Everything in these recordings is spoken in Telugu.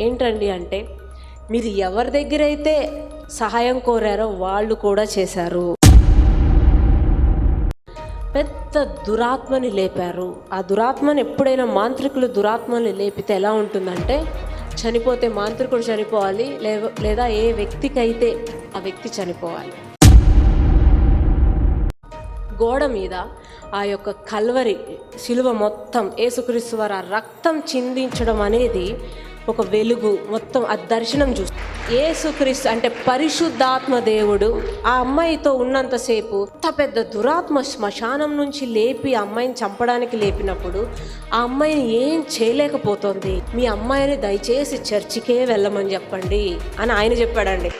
ఏంటండి అంటే, మీరు ఎవరి దగ్గర అయితే సహాయం కోరారో వాళ్ళు కూడా చేశారు. పెద్ద దురాత్మని లేపారు. ఆ దురాత్మని ఎప్పుడైనా మాంత్రికులు దురాత్మని లేపితే ఎలా ఉంటుందంటే, చనిపోతే మాంత్రికుడు చనిపోవాలి, లేదా ఏ వ్యక్తికైతే ఆ వ్యక్తి చనిపోవాలి. గోడ మీద ఆ యొక్క కల్వరి శిలువ మొత్తం యేసుక్రీస్తు వారు ఆ రక్తం చిందించడం అనేది ఒక వెలుగు, మొత్తం ఆ దర్శనం చూస్తుంది. యేసుక్రీస్తు అంటే పరిశుద్ధాత్మ దేవుడు ఆ అమ్మాయితో ఉన్నంతసేపు అంత పెద్ద దురాత్మ శ్మశానం నుంచి లేపి ఆ అమ్మాయిని చంపడానికి లేపినప్పుడు ఆ అమ్మాయిని ఏం చేయలేకపోతుంది. మీ అమ్మాయిని దయచేసి చర్చికే వెళ్ళమని చెప్పండి అని ఆయన చెప్పాడండి.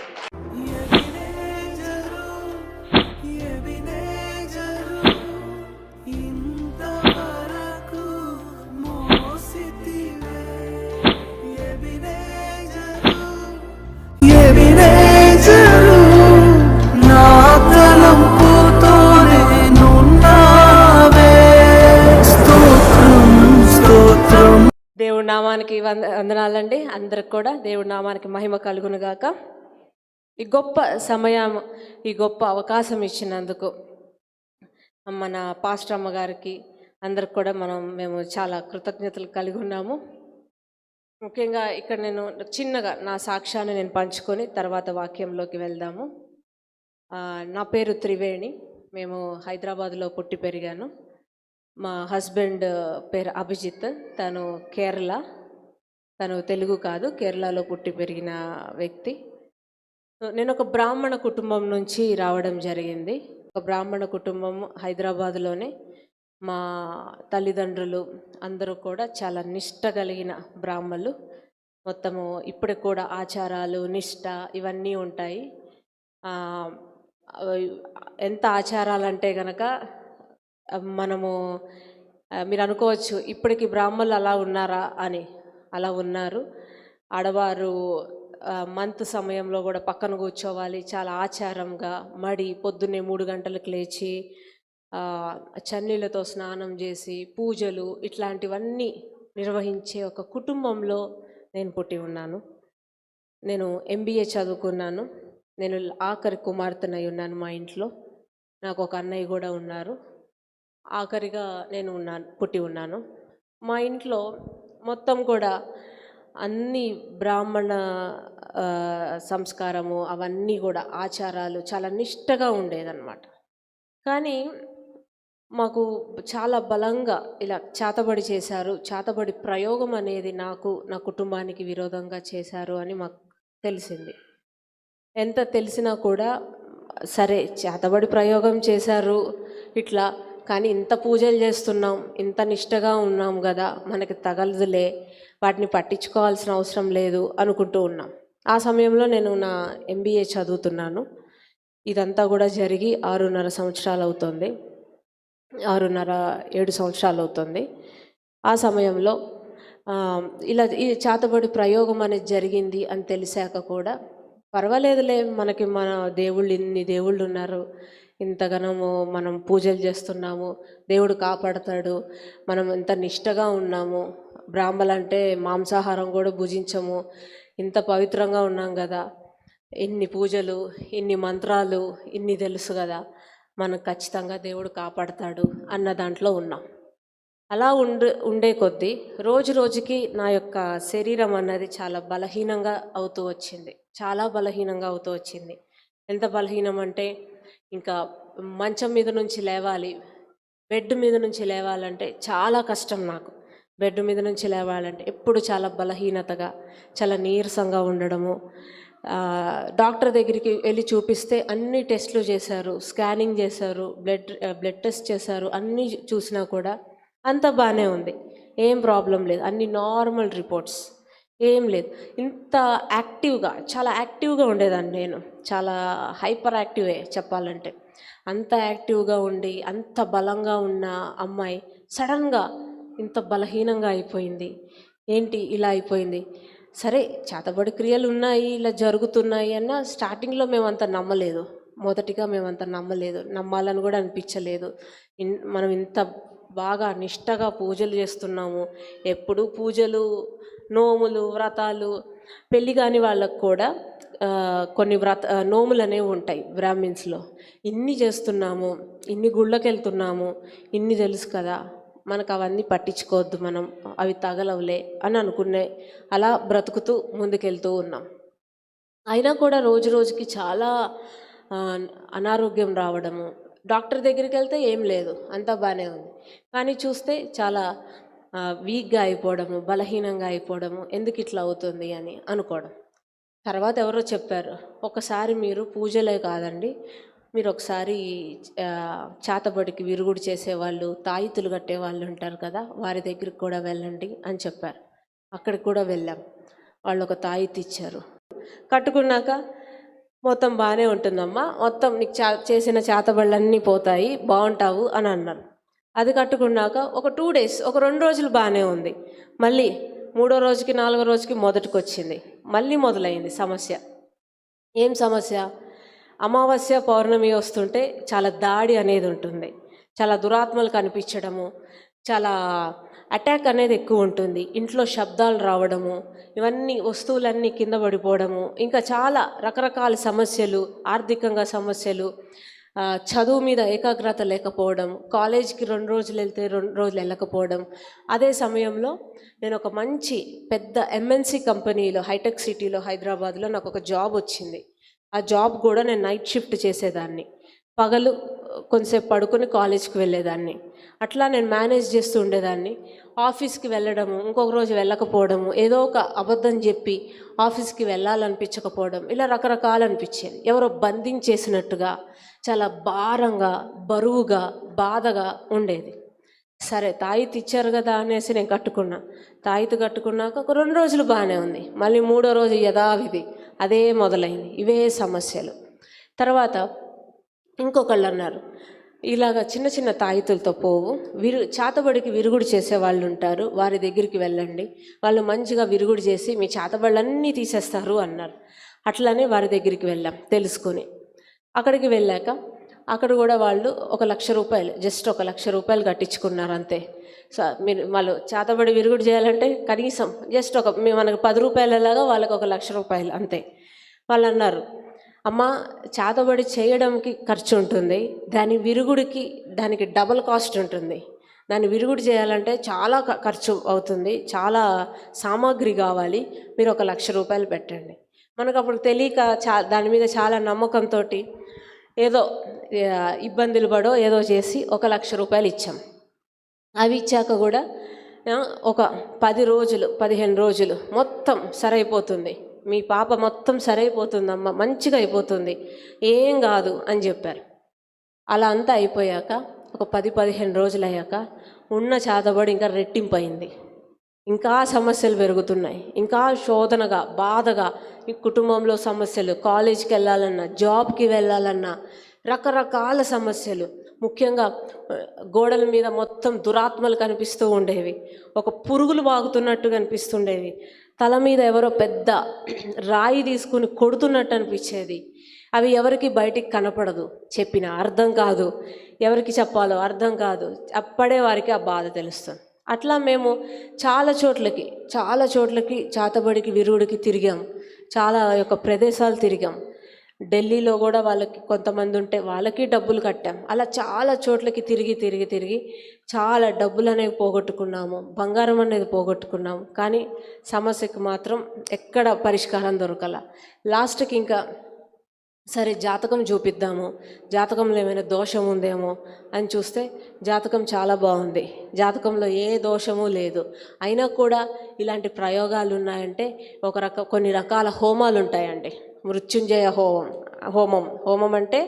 దేవుడి నామానికి వందనాలండి. అందరికి కూడా దేవుడి నామానికి మహిమ కలుగును గాక. ఈ గొప్ప సమయం, ఈ గొప్ప అవకాశం ఇచ్చినందుకు మన పాస్టర్ అమ్మ గారికి అందరికి కూడా మేము చాలా కృతజ్ఞతలు కలిగి ఉన్నాము. ముఖ్యంగా ఇక్కడ నేను చిన్నగా నా సాక్ష్యాన్ని నేను పంచుకొని తర్వాత వాక్యంలోకి వెళ్దాము. నా పేరు త్రివేణి. మేము హైదరాబాద్లో పుట్టి పెరిగాను. మా హస్బెండ్ పేరు అభిజిత్. తను కేరళ, తను తెలుగు కాదు, కేరళలో పుట్టి పెరిగిన వ్యక్తి. నేను ఒక బ్రాహ్మణ కుటుంబం నుంచి రావడం జరిగింది. ఒక బ్రాహ్మణ కుటుంబం హైదరాబాద్లోనే. మా తల్లిదండ్రులు అందరూ కూడా చాలా నిష్ట కలిగిన బ్రాహ్మణులు. మొత్తము ఇప్పటికి కూడా ఆచారాలు, నిష్ట ఇవన్నీ ఉంటాయి. ఎంత ఆచారాలంటే కనుక మనము మీరు అనుకోవచ్చు ఇప్పటికి బ్రాహ్మణులు అలా ఉన్నారా అని. అలా ఉన్నారు. ఆడవారు మంత్ సమయంలో కూడా పక్కన కూర్చోవాలి, చాలా ఆచారంగా. పొద్దున్నే 3 గంటలకు లేచి చన్నీళ్ళతో స్నానం చేసి పూజలు ఇట్లాంటివన్నీ నిర్వహించే ఒక కుటుంబంలో నేను పుట్టి ఉన్నాను. నేను MBA చదువుకున్నాను. నేను ఆఖరి కుమార్తెనై ఉన్నాను మా ఇంట్లో. నాకు ఒక అన్నయ్య కూడా ఉన్నారు. ఆఖరిగా నేను పుట్టి ఉన్నాను. మా ఇంట్లో మొత్తం కూడా అన్ని బ్రాహ్మణ సంస్కారము, అవన్నీ కూడా ఆచారాలు చాలా నిష్టగా ఉండేదన్నమాట. కానీ మాకు చాలా బలంగా ఇలా చేతబడి చేశారు. చేతబడి ప్రయోగం అనేది నాకు, నా కుటుంబానికి విరోధంగా చేశారు అని మాకు తెలిసింది. ఎంత తెలిసినా కూడా సరే చేతబడి ప్రయోగం చేశారు ఇట్లా, కానీ ఇంత పూజలు చేస్తున్నాం, ఇంత నిష్టగా ఉన్నాం కదా, మనకి తగలదులే, వాటిని పట్టించుకోవాల్సిన అవసరం లేదు అనుకుంటూ ఉన్నాం. ఆ సమయంలో నేను నా MBA చదువుతున్నాను. ఇదంతా కూడా జరిగి 6.5 సంవత్సరాలు అవుతుంది. 6.5-7 సంవత్సరాలు అవుతుంది. ఆ సమయంలో ఇలా ఈ చేతబడి ప్రయోగం అనేది జరిగింది అని తెలిసాక కూడా పర్వాలేదులే, మనకి మన దేవుళ్ళు, ఇన్ని దేవుళ్ళు ఉన్నారు, ఇంతగానము మనం పూజలు చేస్తున్నాము, దేవుడు కాపాడతాడు, మనం ఇంత నిష్టగా ఉన్నాము, బ్రాహ్మలంటే మాంసాహారం కూడా భుజించము, ఇంత పవిత్రంగా ఉన్నాం కదా, ఇన్ని పూజలు, ఇన్ని మంత్రాలు, ఇన్ని తెలుసు కదా, మనకు ఖచ్చితంగా దేవుడు కాపాడతాడు అన్న దాంట్లో ఉన్నాం. అలా ఉండే కొద్దీ రోజు రోజుకి నా యొక్క శరీరం అన్నది చాలా బలహీనంగా అవుతూ వచ్చింది. చాలా బలహీనంగా అవుతూ వచ్చింది. ఎంత బలహీనం అంటే, ఇంకా మంచం మీద నుంచి లేవాలి, బెడ్ మీద నుంచి లేవాలంటే చాలా కష్టం నాకు. బెడ్ మీద నుంచి లేవాలంటే ఎప్పుడు చాలా బలహీనతగా, చాలా నీరసంగా ఉండడము. డాక్టర్ దగ్గరికి వెళ్ళి చూపిస్తే అన్ని టెస్టులు చేశారు, స్కానింగ్ చేశారు, బ్లడ్ టెస్ట్ చేశారు. అన్నీ చూసినా కూడా అంతా బాగానే ఉంది, ఏం ప్రాబ్లం లేదు, అన్ని నార్మల్ రిపోర్ట్స్, ఏం లేదు. ఇంత యాక్టివ్గా, చాలా యాక్టివ్గా ఉండేదాన్ని నేను, చాలా హైపర్ యాక్టివే చెప్పాలంటే. అంత యాక్టివ్గా ఉండి అంత బలంగా ఉన్న అమ్మాయి సడన్గా ఇంత బలహీనంగా అయిపోయింది. ఏంటి ఇలా అయిపోయింది? సరే చేతబడి క్రియలు ఉన్నాయి, ఇలా జరుగుతున్నాయి అన్న స్టార్టింగ్లో మేమంత నమ్మలేదు. మొదటిగా మేమంత నమ్మలేదు, నమ్మాలని కూడా అనిపించలేదు. మనం ఇంత బాగా నిష్టగా పూజలు చేస్తున్నాము. ఎప్పుడు పూజలు, నోములు, వ్రతాలు. పెళ్ళి కాని వాళ్ళకు కూడా కొన్ని నోములు అనేవి ఉంటాయి బ్రాహ్మిన్స్లో. ఇన్ని చేస్తున్నాము, ఇన్ని గుళ్ళకి వెళ్తున్నాము, ఇన్ని తెలుసు కదా, మనకు అవన్నీ పట్టించుకోవద్దు, మనం అవి తగలవులే అని అనుకునే అలా బ్రతుకుతూ ముందుకెళ్తూ ఉన్నాం. అయినా కూడా రోజు రోజుకి చాలా అనారోగ్యం రావడము. డాక్టర్ దగ్గరికి వెళ్తే ఏం లేదు, అంతా బాగానే ఉంది. కానీ చూస్తే చాలా వీక్గా అయిపోవడము, బలహీనంగా అయిపోవడము, ఎందుకు ఇట్లా అవుతుంది అని అనుకోవడం. తర్వాత ఎవరో చెప్పారు, ఒకసారి మీరు పూజలే కాదండి, మీరు ఒకసారి చేతబడికి విరుగుడు చేసేవాళ్ళు, తాయితులు కట్టే వాళ్ళు ఉంటారు కదా, వారి దగ్గరికి కూడా వెళ్ళండి అని చెప్పారు. అక్కడికి కూడా వెళ్ళాం. వాళ్ళు ఒక తాయితు ఇచ్చారు. కట్టుకున్నాక మొత్తం బాగానే ఉంటుందమ్మా, మొత్తం నీకు చేసిన చేతబళ్ళన్నీ పోతాయి, బాగుంటావు అని అన్నారు. అది కట్టుకున్నాక ఒక 2 days, ఒక 2 రోజులు బాగానే ఉంది. మళ్ళీ 3వ రోజుకి 4వ రోజుకి మొదటికి వచ్చింది. మళ్ళీ మొదలైంది సమస్య. ఏం సమస్య? అమావాస్య పౌర్ణమి వస్తుంటే చాలా దాడి అనేది ఉంటుంది, చాలా దురాత్మలు కనిపించడము, చాలా అటాక్ అనేది ఎక్కువ ఉంటుంది, ఇంట్లో శబ్దాలు రావడము, ఇవన్నీ వస్తువులన్నీ కింద పడిపోవడము, ఇంకా చాలా రకరకాల సమస్యలు, ఆర్థికంగా సమస్యలు, చదువు మీద ఏకాగ్రత లేకపోవడం, కాలేజీకి 2 రోజులు వెళ్తే 2 రోజులు వెళ్ళకపోవడం. అదే సమయంలో నేను ఒక మంచి పెద్ద ఎంఎన్సి కంపెనీలో, హైటెక్ సిటీలో హైదరాబాద్లో నాకు ఒక జాబ్ వచ్చింది. ఆ జాబ్ కూడా నేను నైట్ షిఫ్ట్ చేసేదాన్ని, పగలు కొంతసేపు పడుకొని కాలేజ్కి వెళ్ళేదాన్ని. అట్లా నేను మేనేజ్ చేస్తూ ఉండేదాన్ని. ఆఫీస్కి వెళ్ళడము, ఇంకొక రోజు వెళ్ళకపోవడము, ఏదో ఒక అబద్ధం చెప్పి ఆఫీస్కి వెళ్ళాలనిపించకపోవడం, ఇలా రకరకాలు అనిపించేది. ఎవరో బంధించేసినట్టుగా, చాలా భారంగా, బరువుగా, బాధగా ఉండేది. సరే తాయితు ఇచ్చారు కదా అనేసి నేను కట్టుకున్నా. తాయితు కట్టుకున్నాక ఒక 2 రోజులు బాగానే ఉంది. మళ్ళీ 3వ రోజు యథావిధి అదే మొదలైంది, ఇవే సమస్యలు. తర్వాత ఇంకొకళ్ళు అన్నారు, ఇలాగ చిన్న చిన్న తాయితులతో పోవు, చేతబడికి విరుగుడు చేసే వాళ్ళు ఉంటారు, వారి దగ్గరికి వెళ్ళండి, వాళ్ళు మంచిగా విరుగుడు చేసి మీ చేతబళ్ళన్నీ తీసేస్తారు అన్నారు. అట్లానే వారి దగ్గరికి వెళ్ళాం తెలుసుకొని. అక్కడికి వెళ్ళాక అక్కడ కూడా వాళ్ళు 1,00,000 రూపాయలు, జస్ట్ 1,00,000 రూపాయలు కట్టించుకున్నారు అంతే. మీరు వాళ్ళు చేతబడి విరుగుడు చేయాలంటే కనీసం జస్ట్ మనకు 10 రూపాయలలాగా వాళ్ళకి 1,00,000 రూపాయలు అంతే. వాళ్ళు అన్నారు, అమ్మ చేతబడి చేయడానికి ఖర్చు ఉంటుంది, దాని విరుగుడికి దానికి డబల్ కాస్ట్ ఉంటుంది, దాన్ని విరుగుడు చేయాలంటే చాలా ఖర్చు అవుతుంది, చాలా సామాగ్రి కావాలి, మీరు 1,00,000 రూపాయలు పెట్టండి. మనకు అప్పుడు తెలియక దాని మీద చాలా నమ్మకంతో ఏదో ఇబ్బందులు పడో ఏదో చేసి 1,00,000 రూపాయలు ఇచ్చాం. అవి ఇచ్చాక కూడా ఒక 10 రోజులు 15 రోజులు మొత్తం సరైపోతుంది, మీ పాప మొత్తం సరైపోతుందమ్మా, మంచిగా అయిపోతుంది, ఏం కాదు అని చెప్పారు. అలా అంతా అయిపోయాక ఒక 10-15 రోజులు అయ్యాక ఉన్న చేతబడి ఇంకా రెట్టింపయింది. ఇంకా సమస్యలు పెరుగుతున్నాయి, ఇంకా శోధనగా, బాధగా, ఈ కుటుంబంలో సమస్యలు, కాలేజీకి వెళ్ళాలన్నా, జాబ్కి వెళ్ళాలన్నా రకరకాల సమస్యలు. ముఖ్యంగా గోడల మీద మొత్తం దురాత్మలు కనిపిస్తూ ఉండేవి, ఒక పురుగులు వాగుతున్నట్టు కనిపిస్తుండేవి, తల మీద ఎవరో పెద్ద రాయి తీసుకుని కొడుతున్నట్టు అనిపించేది. అవి ఎవరికి బయటికి కనపడదు, చెప్పిన అర్థం కాదు, ఎవరికి చెప్పాలో అర్థం కాదు, అప్పుడే వారికి ఆ బాధ తెలుస్తుంది. అట్లా మేము చాలా చోట్లకి చేతబడికి విరుగుడికి తిరిగాం, చాలా యొక్క ప్రదేశాలు తిరిగాం. ఢిల్లీలో కూడా వాళ్ళకి కొంతమంది ఉంటే వాళ్ళకి డబ్బులు కట్టాం. అలా చాలా చోట్లకి తిరిగి చాలా డబ్బులు అనేవి పోగొట్టుకున్నాము, బంగారం అనేది పోగొట్టుకున్నాము. కానీ సమస్యకు మాత్రం ఎక్కడ పరిష్కారం దొరకల. లాస్ట్కి ఇంకా సరే జాతకం చూపిద్దాము, జాతకంలో ఏమైనా దోషం ఉందేమో అని చూస్తే జాతకం చాలా బాగుంది, జాతకంలో ఏ దోషము లేదు. అయినా కూడా ఇలాంటి ప్రయోగాలు ఉన్నాయంటే కొన్ని రకాల హోమాలు ఉంటాయండి. మృత్యుంజయ హోమం అంటే,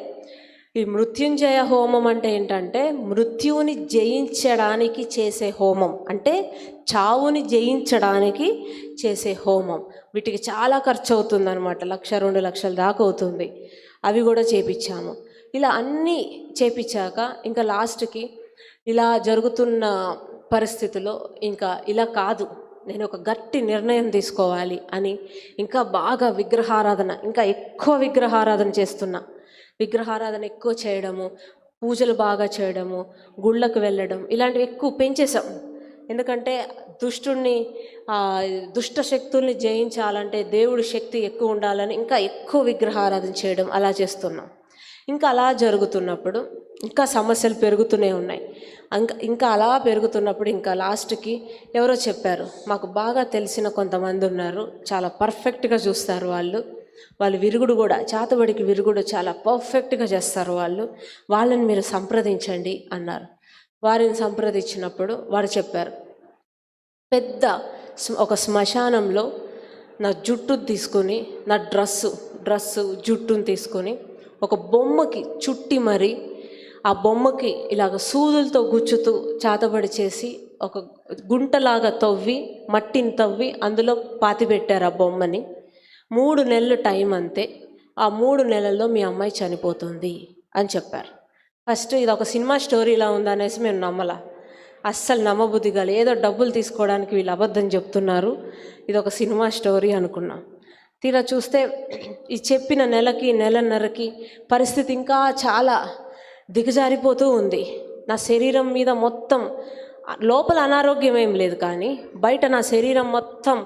ఈ మృత్యుంజయ హోమం అంటే ఏంటంటే మృత్యువుని జయించడానికి చేసే హోమం, అంటే చావుని జయించడానికి చేసే హోమం. వీటికి చాలా ఖర్చు అవుతుంది అనమాట, 1,00,000-2 లక్షల దాకా అవుతుంది. అవి కూడా చేపించాము. ఇలా అన్నీ చేపించాక ఇంకా లాస్ట్కి ఇలా జరుగుతున్న పరిస్థితుల్లో ఇంకా ఇలా కాదు, నేను ఒక గట్టి నిర్ణయం తీసుకోవాలి అని ఇంకా బాగా విగ్రహారాధన, ఇంకా ఎక్కువ విగ్రహారాధన చేస్తున్నా. విగ్రహారాధన ఎక్కువ చేయడము, పూజలు బాగా చేయడము, గుళ్ళకు వెళ్ళడం ఇలాంటివి ఎక్కువ పెంచేసాం. ఎందుకంటే దుష్టుణ్ణి దుష్ట శక్తుల్ని జయించాలంటే దేవుడి శక్తి ఎక్కువ ఉండాలని ఇంకా ఎక్కువ విగ్రహారాధన చేయడం అలా చేస్తున్నాం. ఇంకా అలా జరుగుతున్నప్పుడు ఇంకా సమస్యలు పెరుగుతూనే ఉన్నాయి. ఇంకా అలా పెరుగుతున్నప్పుడు ఇంకా లాస్ట్కి ఎవరో చెప్పారు, మాకు బాగా తెలిసిన కొంతమంది ఉన్నారు, చాలా పర్ఫెక్ట్గా చూస్తారు వాళ్ళు విరుగుడు కూడా, చాతబడికి విరుగుడు చాలా పర్ఫెక్ట్గా చేస్తారు వాళ్ళని మీరు సంప్రదించండి అన్నారు. వారిని సంప్రదించినప్పుడు వారు చెప్పారు, పెద్ద ఒక శ్మశానంలో నా జుట్టు తీసుకొని, నా డ్రస్సు జుట్టుని తీసుకొని ఒక బొమ్మకి చుట్టి మరి ఆ బొమ్మకి ఇలాగ సూదులతో గుచ్చుతూ చాతబడి చేసి ఒక గుంటలాగా మట్టిని తవ్వి అందులో పాతిపెట్టారు ఆ బొమ్మని. 3 నెలలు టైం అంతే, ఆ 3 నెలల్లో మీ అమ్మాయి చనిపోతుంది అని చెప్పారు. ఫస్ట్ ఇది ఒక సినిమా స్టోరీలా ఉందనేసి మేము అస్సలు నమ్మబుద్ధి కాదు. ఏదో డబ్బులు తీసుకోవడానికి వీళ్ళు అబద్ధం చెప్తున్నారు, ఇది ఒక సినిమా స్టోరీ అనుకున్నాం. తీరా చూస్తే ఈ చెప్పిన నెలన్నరకి పరిస్థితి ఇంకా చాలా దిగజారిపోతూ ఉంది. నా శరీరం మీద మొత్తం, లోపల అనారోగ్యం ఏం లేదు కానీ బయట నా శరీరం మొత్తం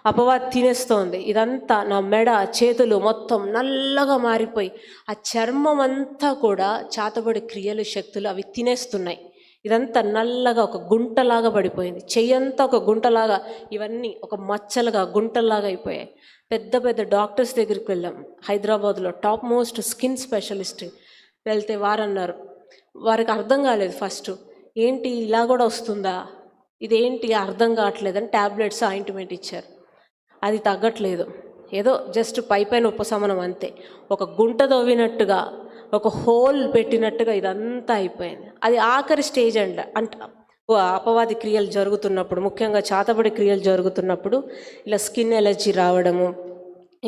అపవాది తినేస్తోంది. ఇదంతా నా మెడ చేతులు మొత్తం నల్లగా మారిపోయి ఆ చర్మం అంతా కూడా చాతబడి క్రియలు శక్తులు అవి తినేస్తున్నాయి. ఇదంతా నల్లగా ఒక గుంటలాగా పడిపోయింది. చెయ్యంతా ఒక గుంటలాగా, ఇవన్నీ ఒక మచ్చలుగా గుంటలాగా అయిపోయాయి. పెద్ద డాక్టర్స్ దగ్గరికి వెళ్ళాం. హైదరాబాద్లో టాప్ మోస్ట్ స్కిన్ స్పెషలిస్ట్ వెళ్తే వారన్నారు, వారికి అర్థం కాలేదు ఫస్ట్, ఏంటి ఇలా కూడా వస్తుందా, ఇదేంటి అర్థం కావట్లేదని ట్యాబ్లెట్స్ ఆయింట్మెంట్ ఇచ్చారు. అది తగ్గట్లేదు, ఏదో జస్ట్ పైన ఉపశమనం అంతే. ఒక గుంట తవ్వినట్టుగా, ఒక హోల్ పెట్టినట్టుగా ఇదంతా అయిపోయింది. అది ఆఖరి స్టేజ్ అపవాది క్రియలు జరుగుతున్నప్పుడు, ముఖ్యంగా చాతబడి క్రియలు జరుగుతున్నప్పుడు ఇలా స్కిన్ ఎలర్జీ రావడము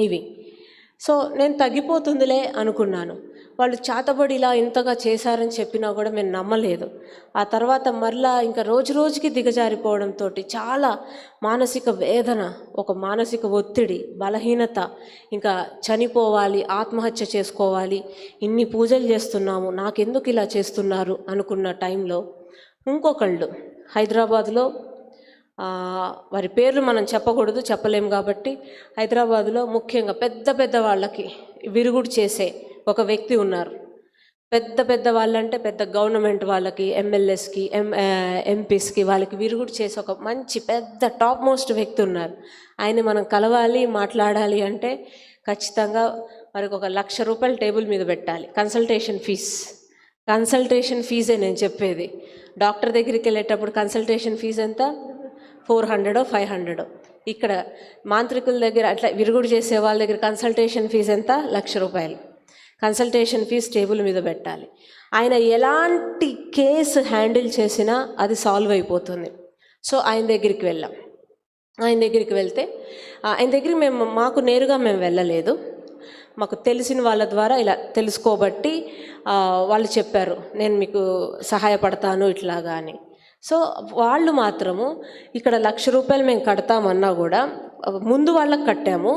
ఇవి. సో నేను తగ్గిపోతుందిలే అనుకున్నాను. వాళ్ళు చాతబడి ఇలా ఇంతగా చేశారని చెప్పినా కూడా మేము నమ్మలేదు. ఆ తర్వాత మరలా ఇంకా రోజుకి దిగజారిపోవడంతో చాలా మానసిక వేదన, ఒక మానసిక ఒత్తిడి, బలహీనత, ఇంకా చనిపోవాలి, ఆత్మహత్య చేసుకోవాలి, ఇన్ని పూజలు చేస్తున్నాము, నాకెందుకు ఇలా చేస్తున్నారు అనుకున్న టైంలో ఇంకొకళ్ళు హైదరాబాద్లో, వారి పేర్లు మనం చెప్పకూడదు, చెప్పలేము కాబట్టి, హైదరాబాద్లో ముఖ్యంగా పెద్ద వాళ్ళకి విరుగుడు చేసే ఒక వ్యక్తి ఉన్నారు. పెద్ద వాళ్ళంటే పెద్ద గవర్నమెంట్ వాళ్ళకి, ఎమ్మెల్యేస్కి, ఎంపీస్కి వాళ్ళకి విరుగుడు చేసే ఒక మంచి పెద్ద టాప్ మోస్ట్ వ్యక్తి ఉన్నారు. ఆయన మనం కలవాలి, మాట్లాడాలి అంటే ఖచ్చితంగా వారికి ఒక ₹1,00,000 టేబుల్ మీద పెట్టాలి. కన్సల్టేషన్ ఫీజే నేను చెప్పేది. డాక్టర్ దగ్గరికి వెళ్ళేటప్పుడు కన్సల్టేషన్ ఫీజు ఎంత? 400 500. ఇక్కడ మాంత్రికుల దగ్గర అట్లా విరుగుడు చేసే వాళ్ళ దగ్గర కన్సల్టేషన్ ఫీజు ఎంత? ₹1,00,000. కన్సల్టేషన్ ఫీజు టేబుల్ మీద పెట్టాలి. ఆయన ఎలాంటి కేసు హ్యాండిల్ చేసినా అది సాల్వ్ అయిపోతుంది. సో ఆయన దగ్గరికి వెళ్ళాం. ఆయన దగ్గరికి వెళ్తే ఆయన దగ్గరికి మాకు నేరుగా మేము వెళ్ళలేదు, మాకు తెలిసిన వాళ్ళ ద్వారా ఇలా తెలుసుకోబట్టి వాళ్ళు చెప్పారు, నేను మీకు సహాయపడతాను ఇట్లాగా అని. సో వాళ్ళు మాత్రము ఇక్కడ ₹1,00,000 మేము కడతామన్నా కూడా ముందు వాళ్ళకి కట్టాము,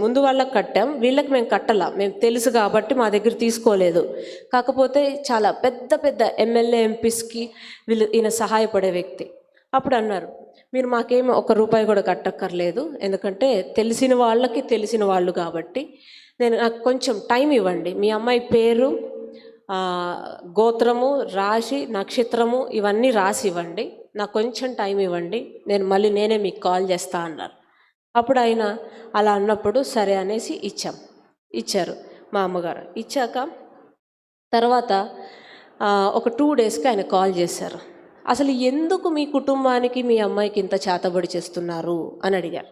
ముందు వాళ్ళకి కట్టాం, వీళ్ళకి మేము కట్టలా, మేము తెలుసు కాబట్టి మా దగ్గర తీసుకోలేదు. కాకపోతే చాలా పెద్ద ఎమ్మెల్యే ఎంపీస్కి ఈయన సహాయపడే వ్యక్తి. అప్పుడు అన్నారు, మీరు మాకేమో ₹1 కూడా కట్టక్కర్లేదు, ఎందుకంటే తెలిసిన వాళ్ళకి తెలిసిన వాళ్ళు కాబట్టి నాకు కొంచెం టైం ఇవ్వండి, మీ అమ్మాయి పేరు, గోత్రము, రాశి, నక్షత్రము ఇవన్నీ రాసి ఇవ్వండి, నాకు కొంచెం టైం ఇవ్వండి, నేనే మీకు కాల్ చేస్తా అన్నారు. అప్పుడు ఆయన అలా అన్నప్పుడు సరే అనేసి ఇచ్చారు మా అమ్మగారు. ఇచ్చాక తర్వాత ఒక 2 డేస్కి ఆయన కాల్ చేశారు. అసలు ఎందుకు మీ కుటుంబానికి మీ అమ్మాయికి ఇంత చేతబడి చేస్తున్నారు అని అడిగారు.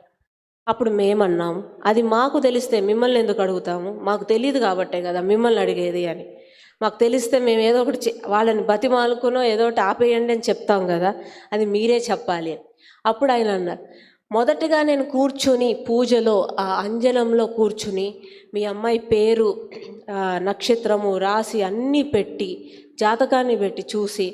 అప్పుడు మేమన్నాం, అది మాకు తెలిస్తే మిమ్మల్ని ఎందుకు అడుగుతాము, మాకు తెలియదు కాబట్టే కదా మిమ్మల్ని అడిగేది అని. మాకు తెలిస్తే మేము ఏదో ఒకటి వాళ్ళని బతిమాలుకునో ఏదో ఒకటి ఆపేయండి అని చెప్తాం కదా, అది మీరే చెప్పాలి అని. అప్పుడు ఆయన అన్నారు, మొదటగా నేను కూర్చొని పూజలో ఆ అంజనంలో కూర్చుని మీ అమ్మాయి పేరు, నక్షత్రము, రాశి అన్నీ పెట్టి, జాతకాన్ని పెట్టి చూసి,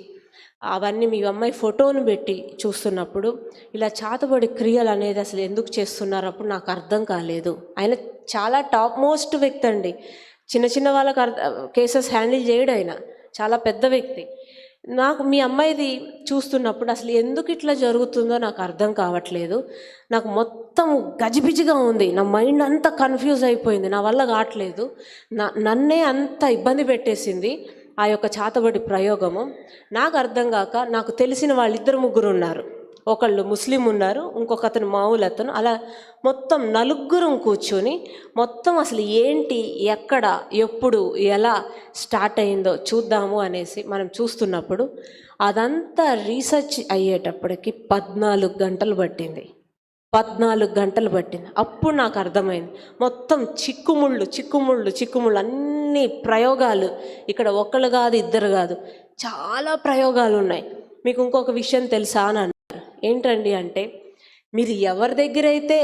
అవన్నీ మీ అమ్మాయి ఫోటోను పెట్టి చూస్తున్నప్పుడు ఇలా చాతబడి క్రియలు అనేది అసలు ఎందుకు చేస్తున్నారు అప్పుడు నాకు అర్థం కాలేదు. ఆయన చాలా టాప్ మోస్ట్ వ్యక్తి అండి, చిన్న వాళ్ళకి కేసెస్ హ్యాండిల్ చేయడు ఆయన. చాలా పెద్ద వ్యక్తి. నాకు మీ అమ్మాయిది చూస్తున్నప్పుడు అసలు ఎందుకు ఇట్లా జరుగుతుందో నాకు అర్థం కావట్లేదు. నాకు మొత్తం గజిబిజిగా ఉంది. నా మైండ్ అంతా కన్ఫ్యూజ్ అయిపోయింది. నా వల్ల కావట్లేదు. నన్నే అంత ఇబ్బంది పెట్టేసింది ఆ యొక్క చాతబడి ప్రయోగము. నాకు అర్థం కాక నాకు తెలిసిన వాళ్ళిద్దరు ముగ్గురు ఉన్నారు. ఒకళ్ళు ముస్లిం ఉన్నారు, ఇంకొక అతను మామూలు అతను. అలా మొత్తం నలుగురం కూర్చొని మొత్తం అసలు ఏంటి, ఎక్కడ, ఎప్పుడు, ఎలా స్టార్ట్ అయిందో చూద్దాము అనేసి మనం చూస్తున్నప్పుడు అదంతా రీసెర్చ్ అయ్యేటప్పటికి 14 గంటలు పట్టింది. 14 గంటలు పట్టింది. అప్పుడు నాకు అర్థమైంది మొత్తం చిక్కుముళ్ళు అన్ని ప్రయోగాలు. ఇక్కడ ఒకళ్ళు కాదు, ఇద్దరు కాదు, చాలా ప్రయోగాలు ఉన్నాయి. మీకు ఇంకొక విషయం తెలుసా అని అన్నారు. ఏంటండి అంటే, మీరు ఎవరి దగ్గర అయితే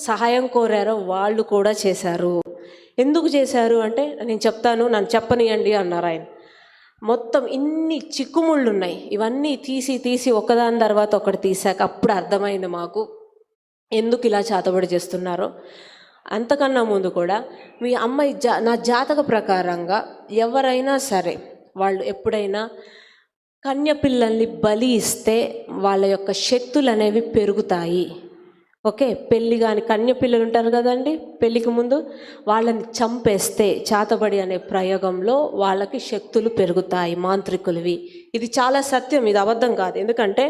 సహాయం కోరారో వాళ్ళు కూడా చేశారు. ఎందుకు చేశారు అంటే నేను చెప్తాను, నన్ను చెప్పనియండి అన్నారు ఆయన. మొత్తం ఇన్ని చిక్కుముళ్ళు ఉన్నాయి. ఇవన్నీ తీసి ఒకదాని తర్వాత ఒకటి తీసాక అప్పుడు అర్థమైంది మాకు ఎందుకు ఇలా చేతబడి చేస్తున్నారో. అంతకన్నా ముందు కూడా మీ అమ్మాయి నా జాతక ప్రకారంగా ఎవరైనా సరే వాళ్ళు ఎప్పుడైనా కన్య పిల్లల్ని బలి ఇస్తే వాళ్ళ యొక్క శక్తులు అనేవి పెరుగుతాయి. ఓకే, పెళ్ళి కాని కన్య పిల్లలు ఉంటారు కదండి, పెళ్ళికి ముందు వాళ్ళని చంపేస్తే చాతబడి అనే ప్రయోగంలో వాళ్ళకి శక్తులు పెరుగుతాయి, మాంత్రికులవి. ఇది చాలా సత్యం, ఇది అబద్ధం కాదు. ఎందుకంటే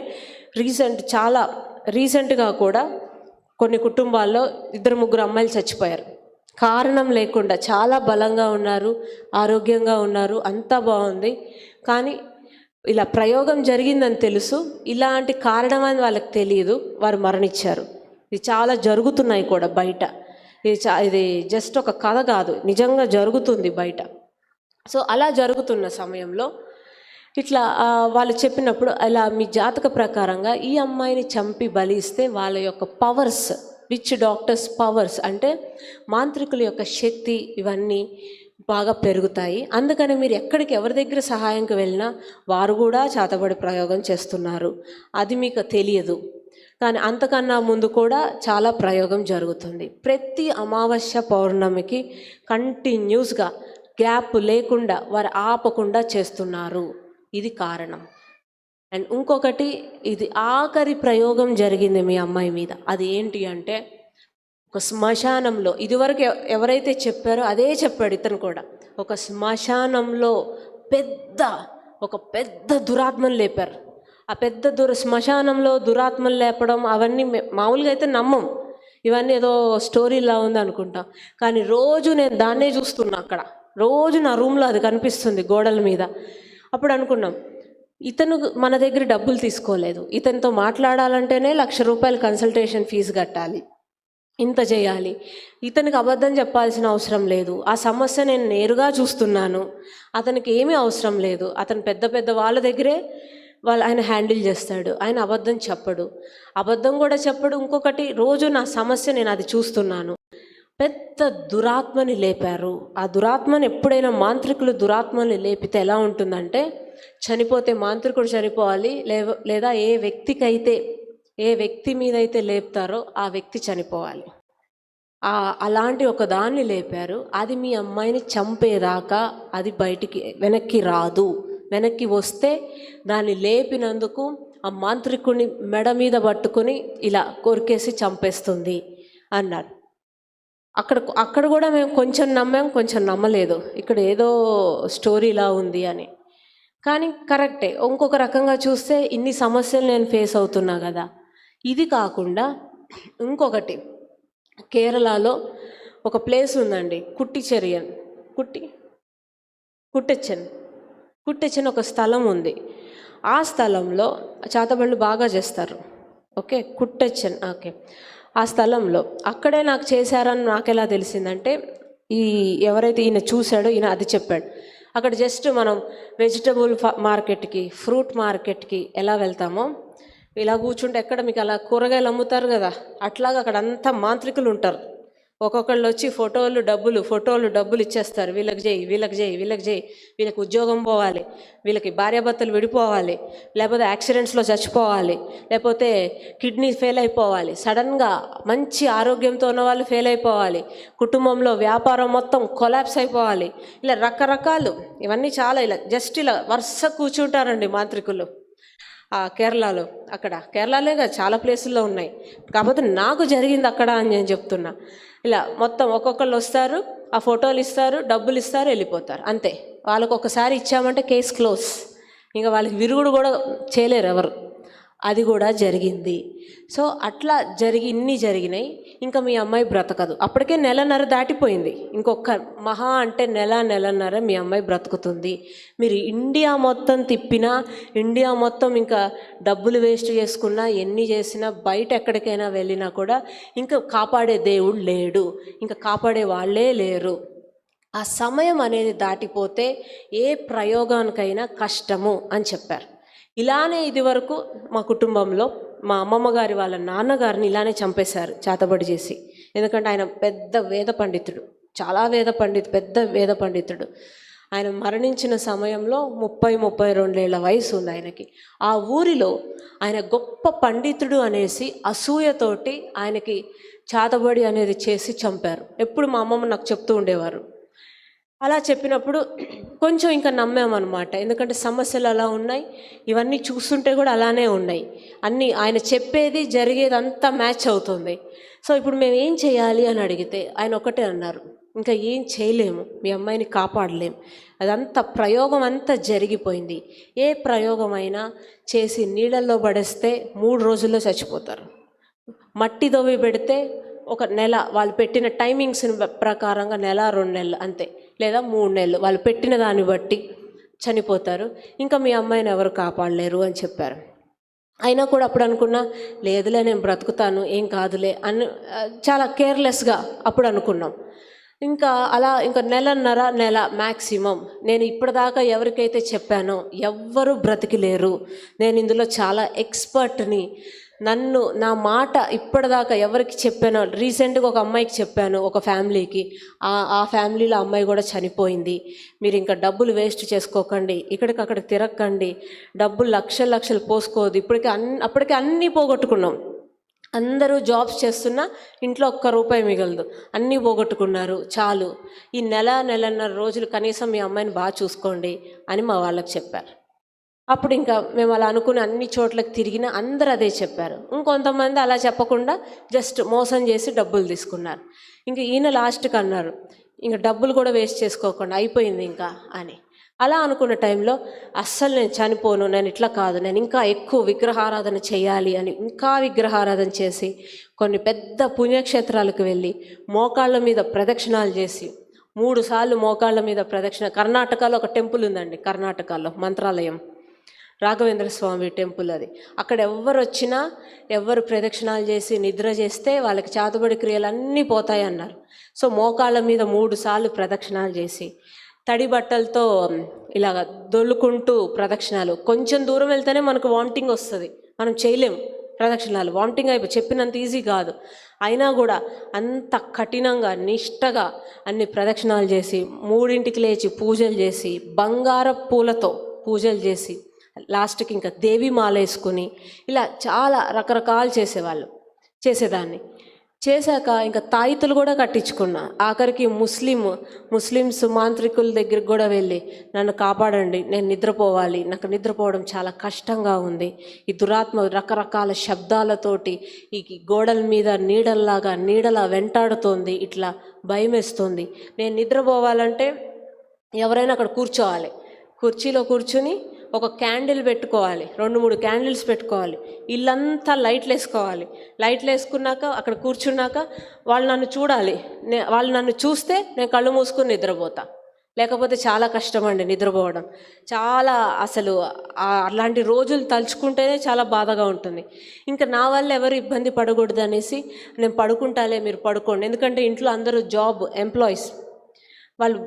చాలా రీసెంట్గా కూడా కొన్ని కుటుంబాల్లో 2-3 అమ్మాయిలు చచ్చిపోయారు. కారణం లేకుండా. చాలా బలంగా ఉన్నారు, ఆరోగ్యంగా ఉన్నారు, అంతా బాగుంది. కానీ ఇలా ప్రయోగం జరిగిందని తెలుసు, ఇలాంటి కారణం అని వాళ్ళకి తెలియదు, వారు మరణించారు. ఇది చాలా జరుగుతున్నాయి కూడా బయట. ఇది జస్ట్ ఒక కథ కాదు, నిజంగా జరుగుతుంది బయట. సో అలా జరుగుతున్న సమయంలో ఇట్లా వాళ్ళు చెప్పినప్పుడు ఇలా మీ జాతక ప్రకారంగా ఈ అమ్మాయిని చంపి బలిస్తే వాళ్ళ యొక్క పవర్స్, విచ్ డాక్టర్స్ పవర్స్ అంటే మాంత్రికుల యొక్క శక్తి ఇవన్నీ బాగా పెరుగుతాయి. అందుకని మీరు ఎక్కడికి ఎవరి దగ్గర సహాయంకి వెళ్ళినా వారు కూడా చాతబడి ప్రయోగం చేస్తున్నారు, అది మీకు తెలియదు. కానీ అంతకన్నా ముందు కూడా చాలా ప్రయోగం జరుగుతుంది. ప్రతి అమావాస్య పౌర్ణమికి కంటిన్యూస్గా గ్యాప్ లేకుండా వారు ఆపకుండా చేస్తున్నారు. ఇది కారణం. అండ్ ఇంకొకటి, ఇది ఆఖరి ప్రయోగం జరిగింది మీ అమ్మాయి మీద. అది ఏంటి అంటే, ఒక శ్మశానంలో, ఇదివరకు ఎవరైతే చెప్పారో అదే చెప్పాడు ఇతను కూడా. ఒక శ్మశానంలో ఒక పెద్ద దురాత్మను లేపారు. ఆ పెద్ద శ్మశానంలో దురాత్మలు లేపడం అవన్నీ మామూలుగా అయితే నమ్మం, ఇవన్నీ ఏదో స్టోరీలా ఉంది అనుకుంటాం. కానీ రోజు నేను దాన్నే చూస్తున్నా. అక్కడ రోజు నా రూమ్లో అది కనిపిస్తుంది గోడల మీద. అప్పుడు అనుకున్నాం, ఇతను మన దగ్గర డబ్బులు తీసుకోలేదు, ఇతనితో మాట్లాడాలంటేనే ₹1,00,000 కన్సల్టేషన్ ఫీజు కట్టాలి, ఇంత చేయాలి. ఇతనికి అబద్ధం చెప్పాల్సిన అవసరం లేదు. ఆ సమస్య నేను నేరుగా చూస్తున్నాను, అతనికి ఏమీ అవసరం లేదు. అతను పెద్ద వాళ్ళ దగ్గరే ఆయన హ్యాండిల్ చేస్తాడు. ఆయన అబద్ధం కూడా చెప్పడు. ఇంకొకటి, రోజు నా సమస్య నేను అది చూస్తున్నాను. పెద్ద దురాత్మని లేపారు. ఆ దురాత్మని ఎప్పుడైనా మాంత్రికులు దురాత్మని లేపితే ఎలా ఉంటుందంటే, చనిపోతే మాంత్రికుడు చనిపోవాలి, లేదా ఏ వ్యక్తి మీద అయితే లేపుతారో ఆ వ్యక్తి చనిపోవాలి. అలాంటి ఒక దాన్ని లేపారు. అది మీ అమ్మాయిని చంపేదాకా అది వెనక్కి రాదు. వెనక్కి వస్తే దాన్ని లేపినందుకు ఆ మాంత్రికుడిని మెడ మీద పట్టుకొని ఇలా కొరికేసి చంపేస్తుంది అన్నారు. అక్కడ కూడా మేము కొంచెం నమ్మాం, కొంచెం నమ్మలేదు. ఇక్కడ ఏదో స్టోరీలా ఉంది అని. కానీ కరెక్టే. ఇంకొక రకంగా చూస్తే ఇన్ని సమస్యలు నేను ఫేస్ అవుతున్నా కదా. ఇది కాకుండా ఇంకొకటి, కేరళలో ఒక ప్లేస్ ఉందండి, కుట్టెచ్చన్ ఒక స్థలం ఉంది. ఆ స్థలంలో చాతబళ్ళు బాగా చేస్తారు. ఓకే, కుట్టెచ్చన్. ఓకే, ఆ స్థలంలో అక్కడే నాకు చేశారని నాకు ఎలా తెలిసిందంటే, ఎవరైతే ఈయన చూశాడో ఈయన అది చెప్పాడు. అక్కడ జస్ట్ మనం వెజిటబుల్ మార్కెట్కి, ఫ్రూట్ మార్కెట్కి ఎలా వెళ్తామో ఇలా కూర్చుంటే ఎక్కడ మీకు అలా కూరగాయలు అమ్ముతారు కదా, అట్లాగా అక్కడ అంతా మాంత్రికులు ఉంటారు. ఒక్కొక్కళ్ళు వచ్చి ఫోటోలు డబ్బులు ఇచ్చేస్తారు. వీళ్ళకి చేయి, వీళ్ళకి ఉద్యోగం పోవాలి, వీళ్ళకి భార్యాభర్తలు విడిపోవాలి, లేకపోతే యాక్సిడెంట్స్లో చచ్చిపోవాలి, లేకపోతే కిడ్నీ ఫెయిల్ అయిపోవాలి, సడన్గా మంచి ఆరోగ్యంతో ఉన్న వాళ్ళు ఫెయిల్ అయిపోవాలి, కుటుంబంలో వ్యాపారం మొత్తం కొలాప్స్ అయిపోవాలి. ఇలా రకరకాలు, ఇవన్నీ చాలా ఇలా జస్ట్ ఇలా వరుస కూర్చుంటారండి మాంత్రికులు. కేరళలో, కేరళలోగా చాలా ప్లేసుల్లో ఉన్నాయి, కాకపోతే నాకు జరిగింది అక్కడ అని నేను చెప్తున్నా. ఇలా మొత్తం ఒక్కొక్కళ్ళు వస్తారు, ఆ ఫోటోలు ఇస్తారు, డబ్బులు ఇస్తారు, వెళ్ళిపోతారు, అంతే. వాళ్ళకు ఒకసారి ఇచ్చామంటే కేసు క్లోజ్, ఇంకా వాళ్ళకి విరుగుడు కూడా చేయలేరు ఎవరు. అది కూడా జరిగింది. సో అట్లా ఇన్ని జరిగినాయి. ఇంకా మీ అమ్మాయి బ్రతకదు. అప్పటికే నెలన్నర దాటిపోయింది, ఇంకొక మహా అంటే నెలన్నర మీ అమ్మాయి బ్రతుకుతుంది. మీరు ఇండియా మొత్తం తిప్పినా, ఇండియా మొత్తం ఇంకా డబ్బులు వేస్ట్ చేసుకున్నా, ఎన్ని చేసినా, బయట ఎక్కడికైనా వెళ్ళినా కూడా ఇంకా కాపాడే దేవుడు లేడు, ఇంకా కాపాడే వాళ్ళే లేరు. ఆ సమయం అనేది దాటిపోతే ఏ ప్రయోగానికైనా కష్టము అని చెప్పారు. ఇలానే ఇది వరకు మా కుటుంబంలో మా అమ్మమ్మ గారి వాళ్ళ నాన్నగారిని ఇలానే చంపేశారు చేతబడి చేసి. ఎందుకంటే ఆయన పెద్ద వేద పండితుడు, చాలా పెద్ద వేద పండితుడు. ఆయన మరణించిన సమయంలో 32 ఏళ్ల వయసు ఉంది ఆయనకి. ఆ ఊరిలో ఆయన గొప్ప పండితుడు అనేసి అసూయతోటి ఆయనకి చేతబడి అనేది చేసి చంపారు. ఎప్పుడు మా అమ్మమ్మ నాకు చెప్తూ ఉండేవారు. అలా చెప్పినప్పుడు కొంచెం ఇంకా నమ్మామన్నమాట. ఎందుకంటే సమస్యలు అలా ఉన్నాయి, ఇవన్నీ చూస్తుంటే కూడా అలానే ఉన్నాయి, అన్నీ ఆయన చెప్పేది జరిగేది అంతా మ్యాచ్ అవుతుంది. సో ఇప్పుడు మేము ఏం చేయాలి అని అడిగితే ఆయన ఒకటే అన్నారు, ఇంకా ఏం చేయలేము, మీ అమ్మాయిని కాపాడలేము, అదంతా ప్రయోగం అంతా జరిగిపోయింది. ఏ ప్రయోగమైనా చేసి నీళ్ళల్లో పడేస్తే 3 రోజుల్లో చచ్చిపోతారు. మట్టి దవ్వి పెడితే 1 నెల, వాళ్ళు పెట్టిన టైమింగ్స్ ప్రకారంగా 1-2 నెలలు అంతే, లేదా 3 నెలలు, వాళ్ళు పెట్టిన దాన్ని బట్టి చనిపోతారు. ఇంకా మీ అమ్మాయిని ఎవరు కాపాడలేరు అని చెప్పారు. అయినా కూడా అప్పుడు అనుకున్నా, లేదులే నేను బ్రతుకుతాను, ఏం కాదులే అని చాలా కేర్లెస్గా అప్పుడు అనుకున్నాం. ఇంకా నెల మ్యాక్సిమం. నేను ఇప్పటిదాకా ఎవరికైతే చెప్పానో ఎవ్వరూ బ్రతికిలేరు, నేను ఇందులో చాలా ఎక్స్పర్ట్ని, నా మాట ఇప్పటిదాకా ఎవరికి చెప్పానో, రీసెంట్గా ఒక అమ్మాయికి చెప్పాను, ఒక ఫ్యామిలీకి, ఆ ఫ్యామిలీలో అమ్మాయి కూడా చనిపోయింది. మీరు ఇంకా డబ్బులు వేస్ట్ చేసుకోకండి, ఇక్కడికక్కడికి తిరగకండి, డబ్బులు లక్షలు పోసుకోవద్దు. అప్పటికే అన్నీ పోగొట్టుకున్నాం. అందరూ జాబ్స్ చేస్తున్నా ఇంట్లో 1 రూపాయి మిగలదు, అన్నీ పోగొట్టుకున్నారు, చాలు, ఈ నెలన్నర రోజులు కనీసం మీ అమ్మాయిని బాగా చూసుకోండి అని మా వాళ్ళకి చెప్పారు. అప్పుడు ఇంకా మేము అలా అనుకుని అన్ని చోట్లకి తిరిగినా అందరూ అదే చెప్పారు. ఇంకొంతమంది అలా చెప్పకుండా జస్ట్ మోసం చేసి డబ్బులు తీసుకున్నారు. ఇంక ఈయన లాస్ట్కి అన్నారు, ఇంకా డబ్బులు కూడా వేస్ట్ చేసుకోకుండా అయిపోయింది ఇంకా అని. అలా అనుకున్న టైంలో అస్సలు నేను చనిపోను, నేను ఇట్లా కాదు, నేను ఇంకా ఎక్కువ విగ్రహారాధన చేయాలి అని ఇంకా విగ్రహారాధన చేసి కొన్ని పెద్ద పుణ్యక్షేత్రాలకు వెళ్ళి మోకాళ్ళ మీద ప్రదక్షిణాలు చేసి 3 సార్లు మోకాళ్ళ మీద ప్రదక్షిణ. కర్ణాటకలో ఒక టెంపుల్ ఉందండి, కర్ణాటకలో మంత్రాలయం, రాఘవేంద్ర స్వామి టెంపుల్ అది. అక్కడ ఎవరు ప్రదక్షిణాలు చేసి నిద్ర చేస్తే వాళ్ళకి చేతబడి క్రియలు అన్నీ పోతాయి అన్నారు. సో మోకాళ్ళ మీద 3 సార్లు ప్రదక్షిణాలు చేసి తడి బట్టలతో ఇలాగ దొల్లుకుంటూ ప్రదక్షిణాలు. కొంచెం దూరం వెళ్తేనే మనకు వామిటింగ్ వస్తుంది, మనం చేయలేము ప్రదక్షిణాలు, వామిటింగ్ అయిపోయి చెప్పినంత ఈజీ కాదు. అయినా కూడా అంత కఠినంగా నిష్టగా అన్ని ప్రదక్షిణాలు చేసి 3ంటికి లేచి పూజలు చేసి బంగారపు పూలతో పూజలు చేసి లాస్ట్కి ఇంకా దేవి మాల వేసుకుని ఇలా చాలా రకరకాలు చేసేదాన్ని. చేశాక ఇంకా తాయితులు కూడా కట్టించుకున్నా. ఆఖరికి ముస్లిమ్స్ మాంత్రికుల దగ్గరికి కూడా వెళ్ళి, నన్ను కాపాడండి, నేను నిద్రపోవాలి, నాకు నిద్రపోవడం చాలా కష్టంగా ఉంది, ఈ దురాత్మ రకరకాల శబ్దాలతోటి ఈ గోడల మీద నీడలా వెంటాడుతోంది, ఇట్లా భయం వేస్తుంది, నేను నిద్రపోవాలంటే ఎవరైనా అక్కడ కూర్చోవాలి, కుర్చీలో కూర్చుని ఒక క్యాండిల్ పెట్టుకోవాలి, 2-3 క్యాండిల్స్ పెట్టుకోవాలి, ఇల్లంతా లైట్లు వేసుకున్నాక అక్కడ కూర్చున్నాక వాళ్ళు నన్ను చూడాలి, వాళ్ళు నన్ను చూస్తే నేను కళ్ళు మూసుకుని నిద్రపోతా, లేకపోతే చాలా కష్టం అండి నిద్రపోవడం. చాలా అసలు అలాంటి రోజులు తలుచుకుంటేనే చాలా బాధగా ఉంటుంది. ఇంకా నా వల్ల ఎవరు ఇబ్బంది పడకూడదు అనేసి నేను పడుకుంటాలే, మీరు పడుకోండి, ఎందుకంటే ఇంట్లో అందరూ జాబ్ ఎంప్లాయీస్, వాళ్ళు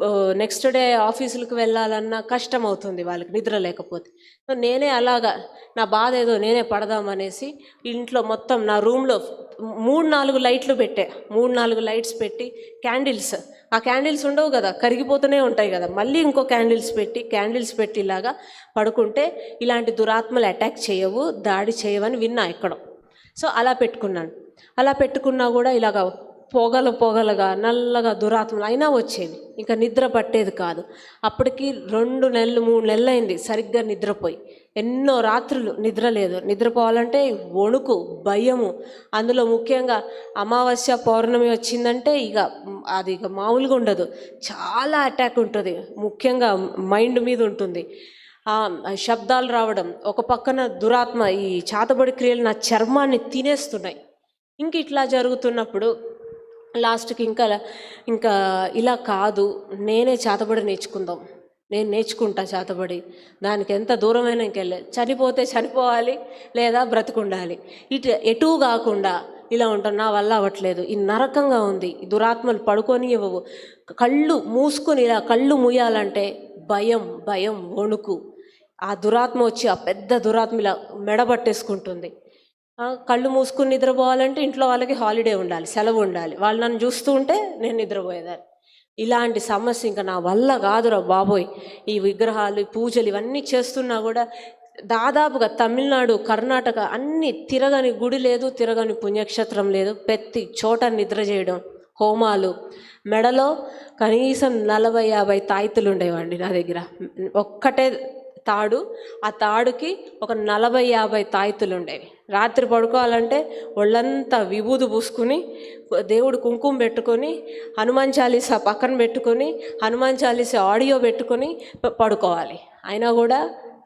నెక్స్ట్ డే ఆఫీసులకు వెళ్ళాలన్నా కష్టం అవుతుంది వాళ్ళకి నిద్ర లేకపోతే. సో నేనే అలాగా నా బాధ ఏదో నేనే పడదామనేసి ఇంట్లో మొత్తం నా రూమ్లో 3-4 లైట్లు పెట్టా. 3-4 లైట్స్ పెట్టి క్యాండిల్స్, ఆ క్యాండిల్స్ ఉండవు కదా, కరిగిపోతూనే ఉంటాయి కదా, మళ్ళీ ఇంకో క్యాండిల్స్ పెట్టి ఇలాగా పడుకుంటే ఇలాంటి దురాత్మలు అటాక్ చేయవు, దాడి చేయవని విన్నా ఎక్కడో. సో అలా పెట్టుకున్నాను. అలా పెట్టుకున్నా కూడా ఇలాగ పొగలుగా నల్లగా దురాత్మలు అయినా వచ్చేవి. ఇంకా నిద్ర పట్టేది కాదు. అప్పటికి 2 నెలలు 3 నెలలు అయింది సరిగ్గా నిద్రపోయి. ఎన్నో రాత్రులు నిద్ర లేదు. నిద్రపోవాలంటే వణుకు, భయము. అందులో ముఖ్యంగా అమావాస్య పౌర్ణమి వచ్చిందంటే అది మామూలుగా ఉండదు. చాలా అటాక్ ఉంటుంది. ముఖ్యంగా మైండ్ మీద ఉంటుంది. శబ్దాలు రావడం, ఒక పక్కన దురాత్మ ఈ చాతబడి క్రియలు నా చర్మాన్ని తినేస్తున్నాయి. ఇంక ఇట్లా జరుగుతున్నప్పుడు లాస్ట్కి ఇంకా ఇలా కాదు, నేనే చాతబడి నేను నేర్చుకుంటా చాతబడి, దానికి ఎంత దూరమైనా ఇంకెళ్ళే, చనిపోతే చనిపోవాలి లేదా బ్రతికుండాలి, ఎటూ కాకుండా ఇలా ఉంటాను. నా వల్ల అవ్వట్లేదు, ఈ నరకంగా ఉంది, ఈ దురాత్మలు పడుకొని ఇవ్వవు. కళ్ళు మూసుకొని ఇలా కళ్ళు మూయాలంటే భయం వణుకు. ఆ దురాత్మ వచ్చి ఆ పెద్ద దురాత్మ ఇలా మెడబట్టేసుకుంటుంది. కళ్ళు మూసుకుని నిద్రపోవాలంటే ఇంట్లో వాళ్ళకి హాలిడే ఉండాలి, సెలవు ఉండాలి. వాళ్ళు నన్ను చూస్తూ ఉంటే నేను నిద్రపోయేదాన్ని. ఇలాంటి సమస్య ఇంకా నా వల్ల కాదురా బాబోయ్. ఈ విగ్రహాలు, పూజలు ఇవన్నీ చేస్తున్నా కూడా దాదాపుగా తమిళనాడు, కర్ణాటక అన్నీ తిరగని గుడి లేదు, తిరగని పుణ్యక్షేత్రం లేదు. ప్రతి చోట నిద్ర చేయడం, హోమాలు. మెడలో కనీసం 40-50 తాయితులు ఉండేవండి నా దగ్గర. ఒక్కటే తాడు, ఆ తాడుకి ఒక 40-50 తాయితులు ఉండేవి. రాత్రి పడుకోవాలంటే ఒళ్ళంతా విభూది పూసుకుని, దేవుడు కుంకుమ పెట్టుకొని, హనుమాన్ చాలీసా పక్కన పెట్టుకొని, హనుమాన్ చాలీసా ఆడియో పెట్టుకొని పడుకోవాలి. అయినా కూడా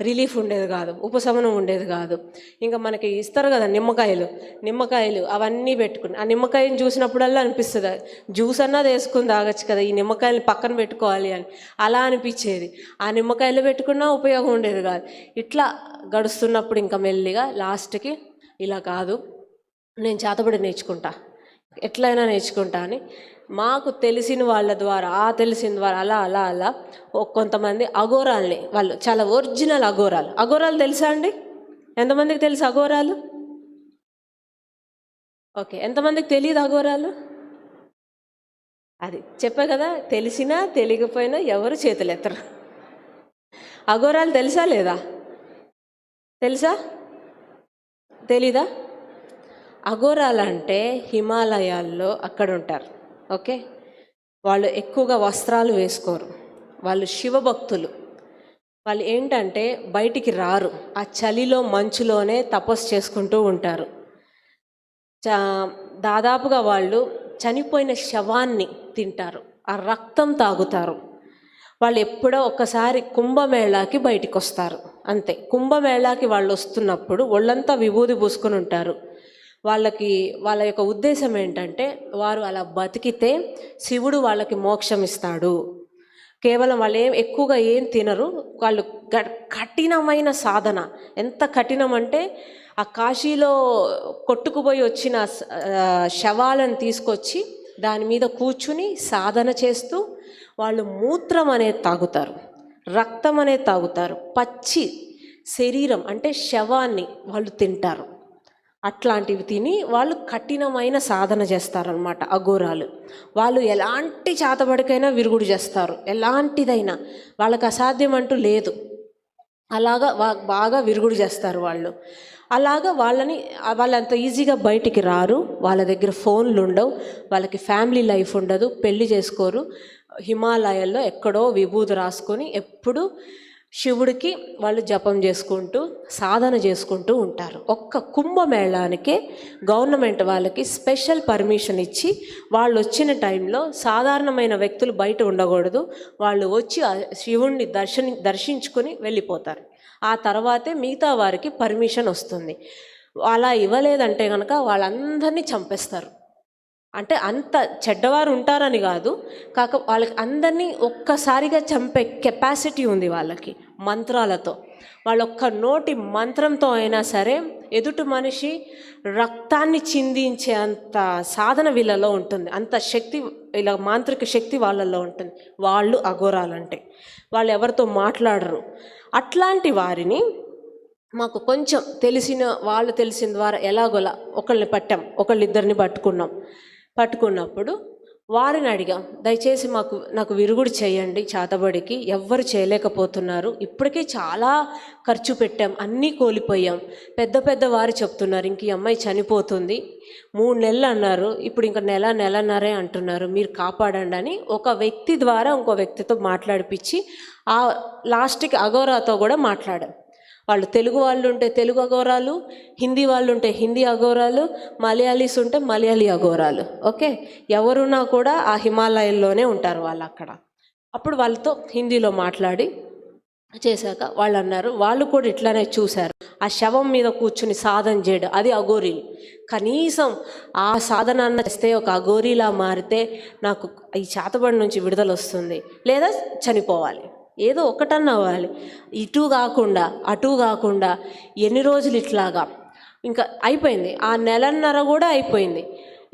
రిలీఫ్ ఉండేది కాదు, ఉపశమనం ఉండేది కాదు. ఇంకా మనకి ఇస్తారు కదా నిమ్మకాయలు అవన్నీ పెట్టుకుని, ఆ నిమ్మకాయని చూసినప్పుడల్లా అనిపిస్తుంది జ్యూస్ అన్నది వేసుకుని తాగొచ్చు కదా, ఈ నిమ్మకాయలు పక్కన పెట్టుకోవాలి అని అలా అనిపించేది. ఆ నిమ్మకాయలు పెట్టుకున్నా ఉపయోగం ఉండేది కాదు. ఇట్లా గడుస్తున్నప్పుడు ఇంకా మెల్లిగా లాస్ట్కి ఇలా కాదు, నేను చేతబడి నేర్చుకుంటా, ఎట్లయినా నేర్చుకుంటా అని మాకు తెలిసిన వాళ్ళ ద్వారా అలా కొంతమంది అఘోరాల్ని, వాళ్ళు చాలా ఒరిజినల్ అఘోరాలు తెలుసా అండి? ఎంతమందికి తెలుసు అఘోరాలు? ఓకే, ఎంతమందికి తెలియదు అఘోరాలు? అది చెప్పా కదా, తెలిసినా తెలియకపోయినా ఎవరు చేతులు ఎత్తరు. అఘోరాలు తెలుసా లేదా? తెలుసా? తెలీదా? అఘోరాలంటే హిమాలయాల్లో అక్కడ ఉంటారు. ఓకే, వాళ్ళు ఎక్కువగా వస్త్రాలు వేసుకోరు, వాళ్ళు శివభక్తులు. వాళ్ళు ఏంటంటే బయటికి రారు, ఆ చలిలో మంచులోనే తపస్సు చేసుకుంటూ ఉంటారు. దాదాపుగా వాళ్ళు చనిపోయిన శవాన్ని తింటారు, ఆ రక్తం తాగుతారు. వాళ్ళు ఎప్పుడో ఒక్కసారి కుంభమేళాకి బయటికి వస్తారు, అంతే. కుంభమేళాకి వాళ్ళు వస్తున్నప్పుడు ఒళ్ళంతా విభూది పూసుకొని ఉంటారు. వాళ్ళ యొక్క ఉద్దేశం ఏంటంటే, వారు అలా బతికితే శివుడు వాళ్ళకి మోక్షం ఇస్తాడు. కేవలం వాళ్ళు ఎక్కువగా ఏం తినరు. వాళ్ళు కఠినమైన సాధన. ఎంత కఠినం అంటే, ఆ కాశీలో కొట్టుకుపోయి వచ్చిన శవాలను తీసుకొచ్చి దాని మీద కూర్చుని సాధన చేస్తూ వాళ్ళు మూత్రం అనేది తాగుతారు, రక్తం అనేది తాగుతారు, పచ్చి శరీరం అంటే శవాన్ని వాళ్ళు తింటారు. అట్లాంటివి తిని వాళ్ళు కఠినమైన సాధన చేస్తారనమాట అఘోరాలు. వాళ్ళు ఎలాంటి చేతబడికైనా విరుగుడు చేస్తారు, ఎలాంటిదైనా. వాళ్ళకి అసాధ్యం అంటూ లేదు. అలాగా బాగా విరుగుడు చేస్తారు వాళ్ళు. అలాగా వాళ్ళు అంత ఈజీగా బయటికి రారు. వాళ్ళ దగ్గర ఫోన్లు ఉండవు, వాళ్ళకి ఫ్యామిలీ లైఫ్ ఉండదు, పెళ్లి చేసుకోరు. హిమాలయాల్లో ఎక్కడో విభూతి రాసుకొని ఎప్పుడు శివుడికి వాళ్ళు జపం చేసుకుంటూ సాధన చేసుకుంటూ ఉంటారు. ఒక్క కుంభమేళానికే గవర్నమెంట్ వాళ్ళకి స్పెషల్ పర్మిషన్ ఇచ్చి, వాళ్ళు వచ్చిన టైంలో సాధారణమైన వ్యక్తులు బయట ఉండకూడదు, వాళ్ళు వచ్చి శివుణ్ణి దర్శించుకొని వెళ్ళిపోతారు. ఆ తర్వాతే మిగతా వారికి పర్మిషన్ వస్తుంది. అలా ఇవ్వలేదంటే కనుక వాళ్ళందరినీ చంపేస్తారు. అంటే అంత చెడ్డవారు ఉంటారని కాదు, వాళ్ళకి అందరినీ ఒక్కసారిగా చంపే కెపాసిటీ ఉంది వాళ్ళకి. మంత్రాలతో. వాళ్ళొక్క నోటి మంత్రంతో అయినా సరే ఎదుటి మనిషి రక్తాన్ని చిందించే అంత సాధన వీళ్ళలో ఉంటుంది, అంత శక్తి, ఇలా మాంత్రిక శక్తి వాళ్ళల్లో ఉంటుంది. వాళ్ళు అఘోరాలంటే వాళ్ళు ఎవరితో మాట్లాడరు. అట్లాంటి వారిని మాకు కొంచెం తెలిసిన ద్వారా ఎలాగోలా ఒకళ్ళని పట్టాం, ఒకళ్ళిద్దరిని పట్టుకున్నప్పుడు వారిని అడిగాం, దయచేసి నాకు విరుగుడు చేయండి, చేతబడికి ఎవ్వరు చేయలేకపోతున్నారు, ఇప్పటికే చాలా ఖర్చు పెట్టాం, అన్నీ కోల్పోయాం. పెద్ద వారు చెప్తున్నారు ఇంక ఈ అమ్మాయి చనిపోతుంది, 3 నెలలు అన్నారు, ఇప్పుడు ఇంక నెలన్నరే అంటున్నారు, మీరు కాపాడండి అని ఒక వ్యక్తి ద్వారా ఇంకో వ్యక్తితో మాట్లాడిపించి ఆ లాస్ట్కి అఘోరాతో కూడా మాట్లాడాం. వాళ్ళు తెలుగు వాళ్ళు ఉంటే తెలుగు అఘోరాలు, హిందీ వాళ్ళు ఉంటే హిందీ అఘోరాలు, మలయాళీస్ ఉంటే మలయాళీ అఘోరాలు. ఓకే, ఎవరున్నా కూడా ఆ హిమాలయాల్లోనే ఉంటారు వాళ్ళు అక్కడ. అప్పుడు వాళ్ళతో హిందీలో మాట్లాడి చేశాక వాళ్ళు అన్నారు, వాళ్ళు కూడా ఇట్లానే చూశారు, ఆ శవం మీద కూర్చుని సాధన చేయడం అది అఘోరీలు. కనీసం ఆ సాధన అన్న చేస్తే ఒక అఘోరీలా మారితే నాకు ఈ చేతబడి నుంచి విడుదల వస్తుంది, లేదా చనిపోవాలి, ఏదో ఒకటన్నా అవ్వాలి. ఇటు కాకుండా అటు కాకుండా ఎన్ని రోజులు ఇట్లాగా ఇంకా అయిపోయింది. ఆ నెలన్నర కూడా అయిపోయింది.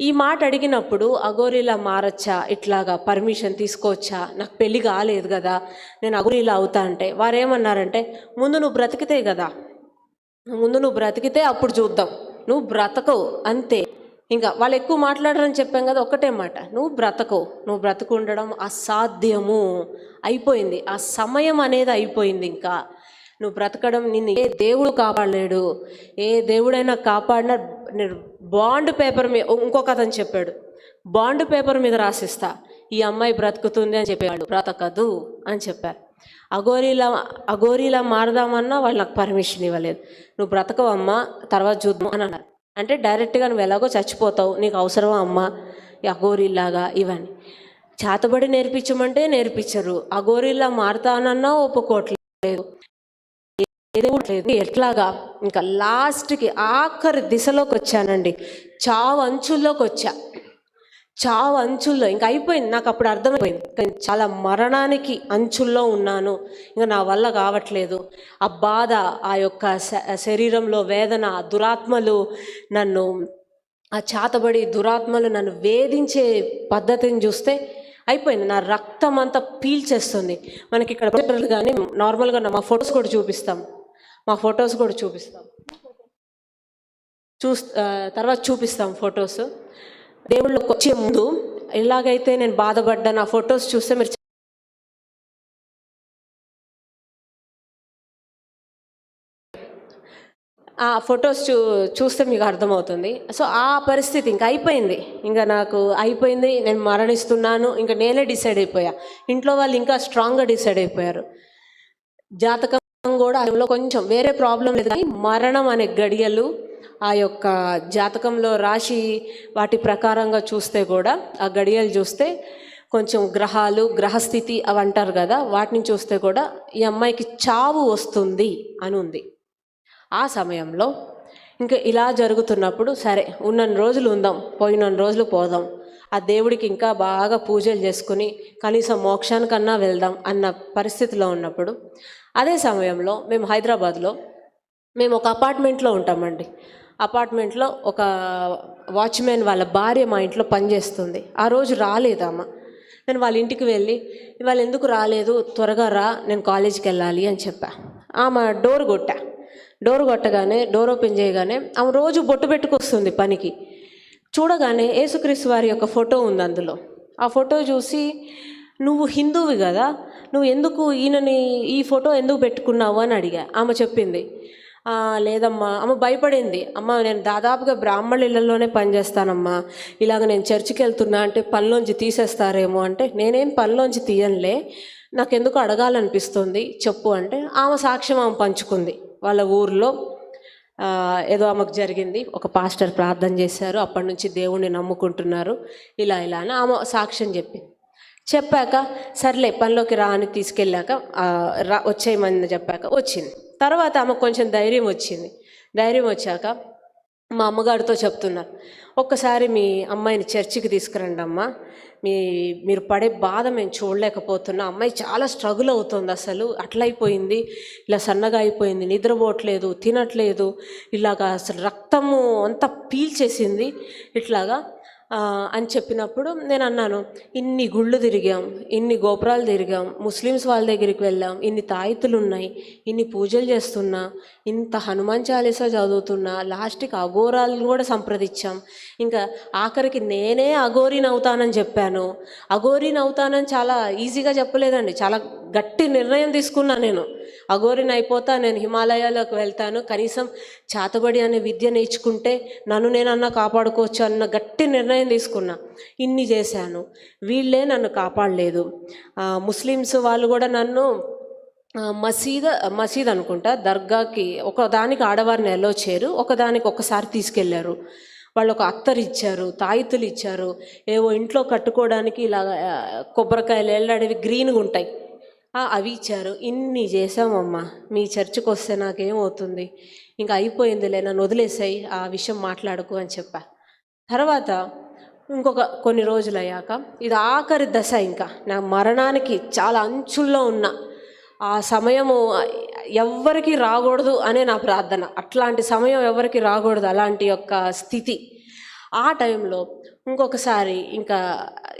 ఈ మాట అడిగినప్పుడు అఘోరీలా మారచ్చా, ఇట్లాగా పర్మిషన్ తీసుకోవచ్చా, నాకు పెళ్ళి కాలేదు కదా, నేను అఘోరీలా అవుతా అంటే వారేమన్నారంటే, ముందు నువ్వు బ్రతికితే అప్పుడు చూద్దాం, నువ్వు బ్రతకవు అంతే. ఇంకా వాళ్ళు ఎక్కువ మాట్లాడరని చెప్పాం కదా, ఒక్కటే మాట, నువ్వు బ్రతకు ఉండడం అసాధ్యము, అయిపోయింది, ఆ సమయం అనేది అయిపోయింది. ఇంకా నువ్వు బ్రతకడం నిన్ను ఏ దేవుడు కాపాడలేడు, ఏ దేవుడైనా కాపాడినా బాండ్ పేపర్ మీద, ఇంకొక అతను చెప్పాడు, బాండ్ పేపర్ మీద రాసిస్తా ఈ అమ్మాయి బ్రతుకుతుంది అని చెప్పేవాడు, బ్రతకదు అని చెప్పారు. అఘోరీలా మారదామన్నా వాళ్ళు నాకు పర్మిషన్ ఇవ్వలేదు, నువ్వు బ్రతకవమ్మా తర్వాత చూద్దాం అని అన్నారు. అంటే డైరెక్ట్గా నువ్వు ఎలాగో చచ్చిపోతావు, నీకు అవసరమా అమ్మ అఘోరీలాగా ఇవన్నీ. చేతబడి నేర్పించమంటే నేర్పించరు, అఘోరీలా మారుతానన్నా ఒప్పుకోవట్లేదు, లేదు. ఎట్లాగా ఇంకా లాస్ట్కి ఆఖరి దిశలోకి వచ్చానండి, చావు అంచుల్లో ఇంకా అయిపోయింది. నాకు అప్పుడు అర్థమైపోయింది, చాలా మరణానికి అంచుల్లో ఉన్నాను, ఇంకా నా వల్ల కావట్లేదు. ఆ బాధ, ఆ యొక్క శరీరంలో వేదన, దురాత్మలు నన్ను, ఆ చేతబడి దురాత్మలు నన్ను వేధించే పద్ధతిని చూస్తే అయిపోయింది. నా రక్తం అంతా పీల్చేస్తుంది. మనకి ఇక్కడ కానీ నార్మల్గా మా ఫొటోస్ కూడా చూపిస్తాం, తర్వాత చూపిస్తాం ఫొటోస్. దేవుళ్ళకి వచ్చే ముందు ఎలాగైతే నేను బాధపడ్డా, నా ఫొటోస్ చూస్తే మీరు ఆ ఫొటోస్ చూస్తే మీకు అర్థమవుతుంది. సో ఆ పరిస్థితి ఇంకా అయిపోయింది, ఇంకా నాకు అయిపోయింది, నేను మరణిస్తున్నాను, ఇంకా నేనే డిసైడ్ అయిపోయా. ఇంట్లో వాళ్ళు ఇంకా స్ట్రాంగ్గా డిసైడ్ అయిపోయారు. జాతకం కూడా అందులో కొంచెం వేరే ప్రాబ్లం లేదు, కానీ మరణం అనే గడియలు ఆ యొక్క జాతకంలో రాశి వాటి ప్రకారంగా చూస్తే కూడా, ఆ గడియలు చూస్తే కొంచెం గ్రహస్థితి అవి అంటారు కదా, వాటిని చూస్తే కూడా ఈ అమ్మాయికి చావు వస్తుంది అని ఉంది. ఆ సమయంలో ఇంకా ఇలా జరుగుతున్నప్పుడు సరే ఉన్నన్ని రోజులు ఉందాం, పోయినన్ని రోజులు పోదాం, ఆ దేవుడికి ఇంకా బాగా పూజలు చేసుకుని కనీసం మోక్షానికన్నా వెళ్దాం అన్న పరిస్థితిలో ఉన్నప్పుడు, అదే సమయంలో మేము హైదరాబాద్లో మేము ఒక అపార్ట్మెంట్లో ఉంటామండి. అపార్ట్మెంట్లో ఒక వాచ్మెన్ వాళ్ళ భార్య మా ఇంట్లో పనిచేస్తుంది. ఆ రోజు రాలేదమ్మ. నేను వాళ్ళ ఇంటికి వెళ్ళి, ఇవాళ ఎందుకు రాలేదు, త్వరగా రా, నేను కాలేజీకి వెళ్ళాలి అని చెప్పా. ఆమె డోర్ కొట్టగానే, డోర్ ఓపెన్ చేయగానే ఆమె రోజు బొట్టు పెట్టుకొస్తుంది పనికి. చూడగానే యేసుక్రీస్తు వారి యొక్క ఫోటో ఉంది అందులో. ఆ ఫోటో చూసి, నువ్వు హిందువు కదా, నువ్వు ఎందుకు ఈ ఫోటో ఎందుకు పెట్టుకున్నావు అని అడిగా. ఆమె చెప్పింది, లేదమ్మా. ఆమె భయపడింది, అమ్మ నేను దాదాపుగా బ్రాహ్మణ ఇళ్ళల్లోనే పనిచేస్తానమ్మా, ఇలాగ నేను చర్చికి వెళ్తున్నా అంటే పనిలోంచి తీసేస్తారేమో అంటే, నేనేం పనిలోంచి తీయనులే, నాకెందుకు అడగాలనిపిస్తుంది చెప్పు అంటే, ఆమె సాక్ష్యం ఆమె పంచుకుంది. వాళ్ళ ఊర్లో ఏదో ఆమెకు జరిగింది, ఒక పాస్టర్ ప్రార్థన చేశారు, అప్పటి నుంచి దేవుణ్ణి నమ్ముకుంటున్నారు, ఇలా అని ఆమె సాక్ష్యం చెప్పాక సర్లే పనిలోకి రా అని తీసుకెళ్ళాక వచ్చేయమని చెప్పాక వచ్చింది. తర్వాత ఆమెకు కొంచెం ధైర్యం వచ్చాక మా అమ్మగారితో చెప్తున్నారు, ఒక్కసారి మీ అమ్మాయిని చర్చికి తీసుకురండి అమ్మా, మీరు పడే బాధ మేము చూడలేకపోతున్నా, అమ్మాయి చాలా స్ట్రగుల్ అవుతుంది, అసలు అట్లయిపోయింది, ఇలా సన్నగా అయిపోయింది, నిద్రపోవట్లేదు, తినట్లేదు, ఇలాగా అసలు రక్తము అంతా పీల్చేసింది ఇట్లాగా అని చెప్పినప్పుడు నేను అన్నాను, ఇన్ని గుళ్ళు తిరిగాం, ఇన్ని గోపురాలు తిరిగాం, ముస్లిమ్స్ వాళ్ళ దగ్గరికి వెళ్ళాం, ఇన్ని తాయితులు ఉన్నాయి, ఇన్ని పూజలు చేస్తున్నా, ఇంత హనుమాన్ చాలీసా చదువుతున్నా, లాస్ట్కి అఘోరాలను కూడా సంప్రదించాం, ఇంకా ఆఖరికి నేనే అఘోరిని అవుతానని చెప్పాను. అఘోరిని అవుతానని చాలా ఈజీగా చెప్పలేదండి, చాలా గట్టి నిర్ణయం తీసుకున్నా. నేను అఘోరిని అయిపోతా, నేను హిమాలయాలకు వెళ్తాను, కనీసం చాతబడి అనే విద్య నేర్చుకుంటే నన్ను నేనన్నా కాపాడుకోవచ్చు అన్న గట్టి నిర్ణయం తీసుకున్నా. ఇన్ని చేశాను, వీళ్ళే నన్ను కాపాడలేదు. ముస్లిమ్స్ వాళ్ళు కూడా నన్ను మసీద్ అనుకుంటా, దర్గాకి ఒకదానికి ఆడవారిని ఎల్లో చేయరు, ఒకదానికి ఒకసారి తీసుకెళ్లారు. వాళ్ళు ఒక అత్తరు ఇచ్చారు, తాయితులు ఇచ్చారు, ఏవో ఇంట్లో కట్టుకోవడానికి ఇలా కొబ్బరికాయలు ఎల్లడివి గ్రీన్గా ఉంటాయి, అవి ఇచ్చారు. ఇన్ని చేసామమ్మా, మీ చర్చికి వస్తే నాకేమవుతుంది, ఇంకా అయిపోయిందిలే, నన్ను వదిలేసాయి, ఆ విషయం మాట్లాడుకు అని చెప్పా. తర్వాత ఇంకొక కొన్ని రోజులు అయ్యాక, ఇది ఆఖరి దశ, ఇంకా నా మరణానికి చాలా అంచుల్లో ఉన్న ఆ సమయము ఎవ్వరికి రాకూడదు అనే నా ప్రార్థన. అట్లాంటి సమయం ఎవరికి రాకూడదు, అలాంటి యొక్క స్థితి. ఆ టైంలో ఇంకొకసారి ఇంకా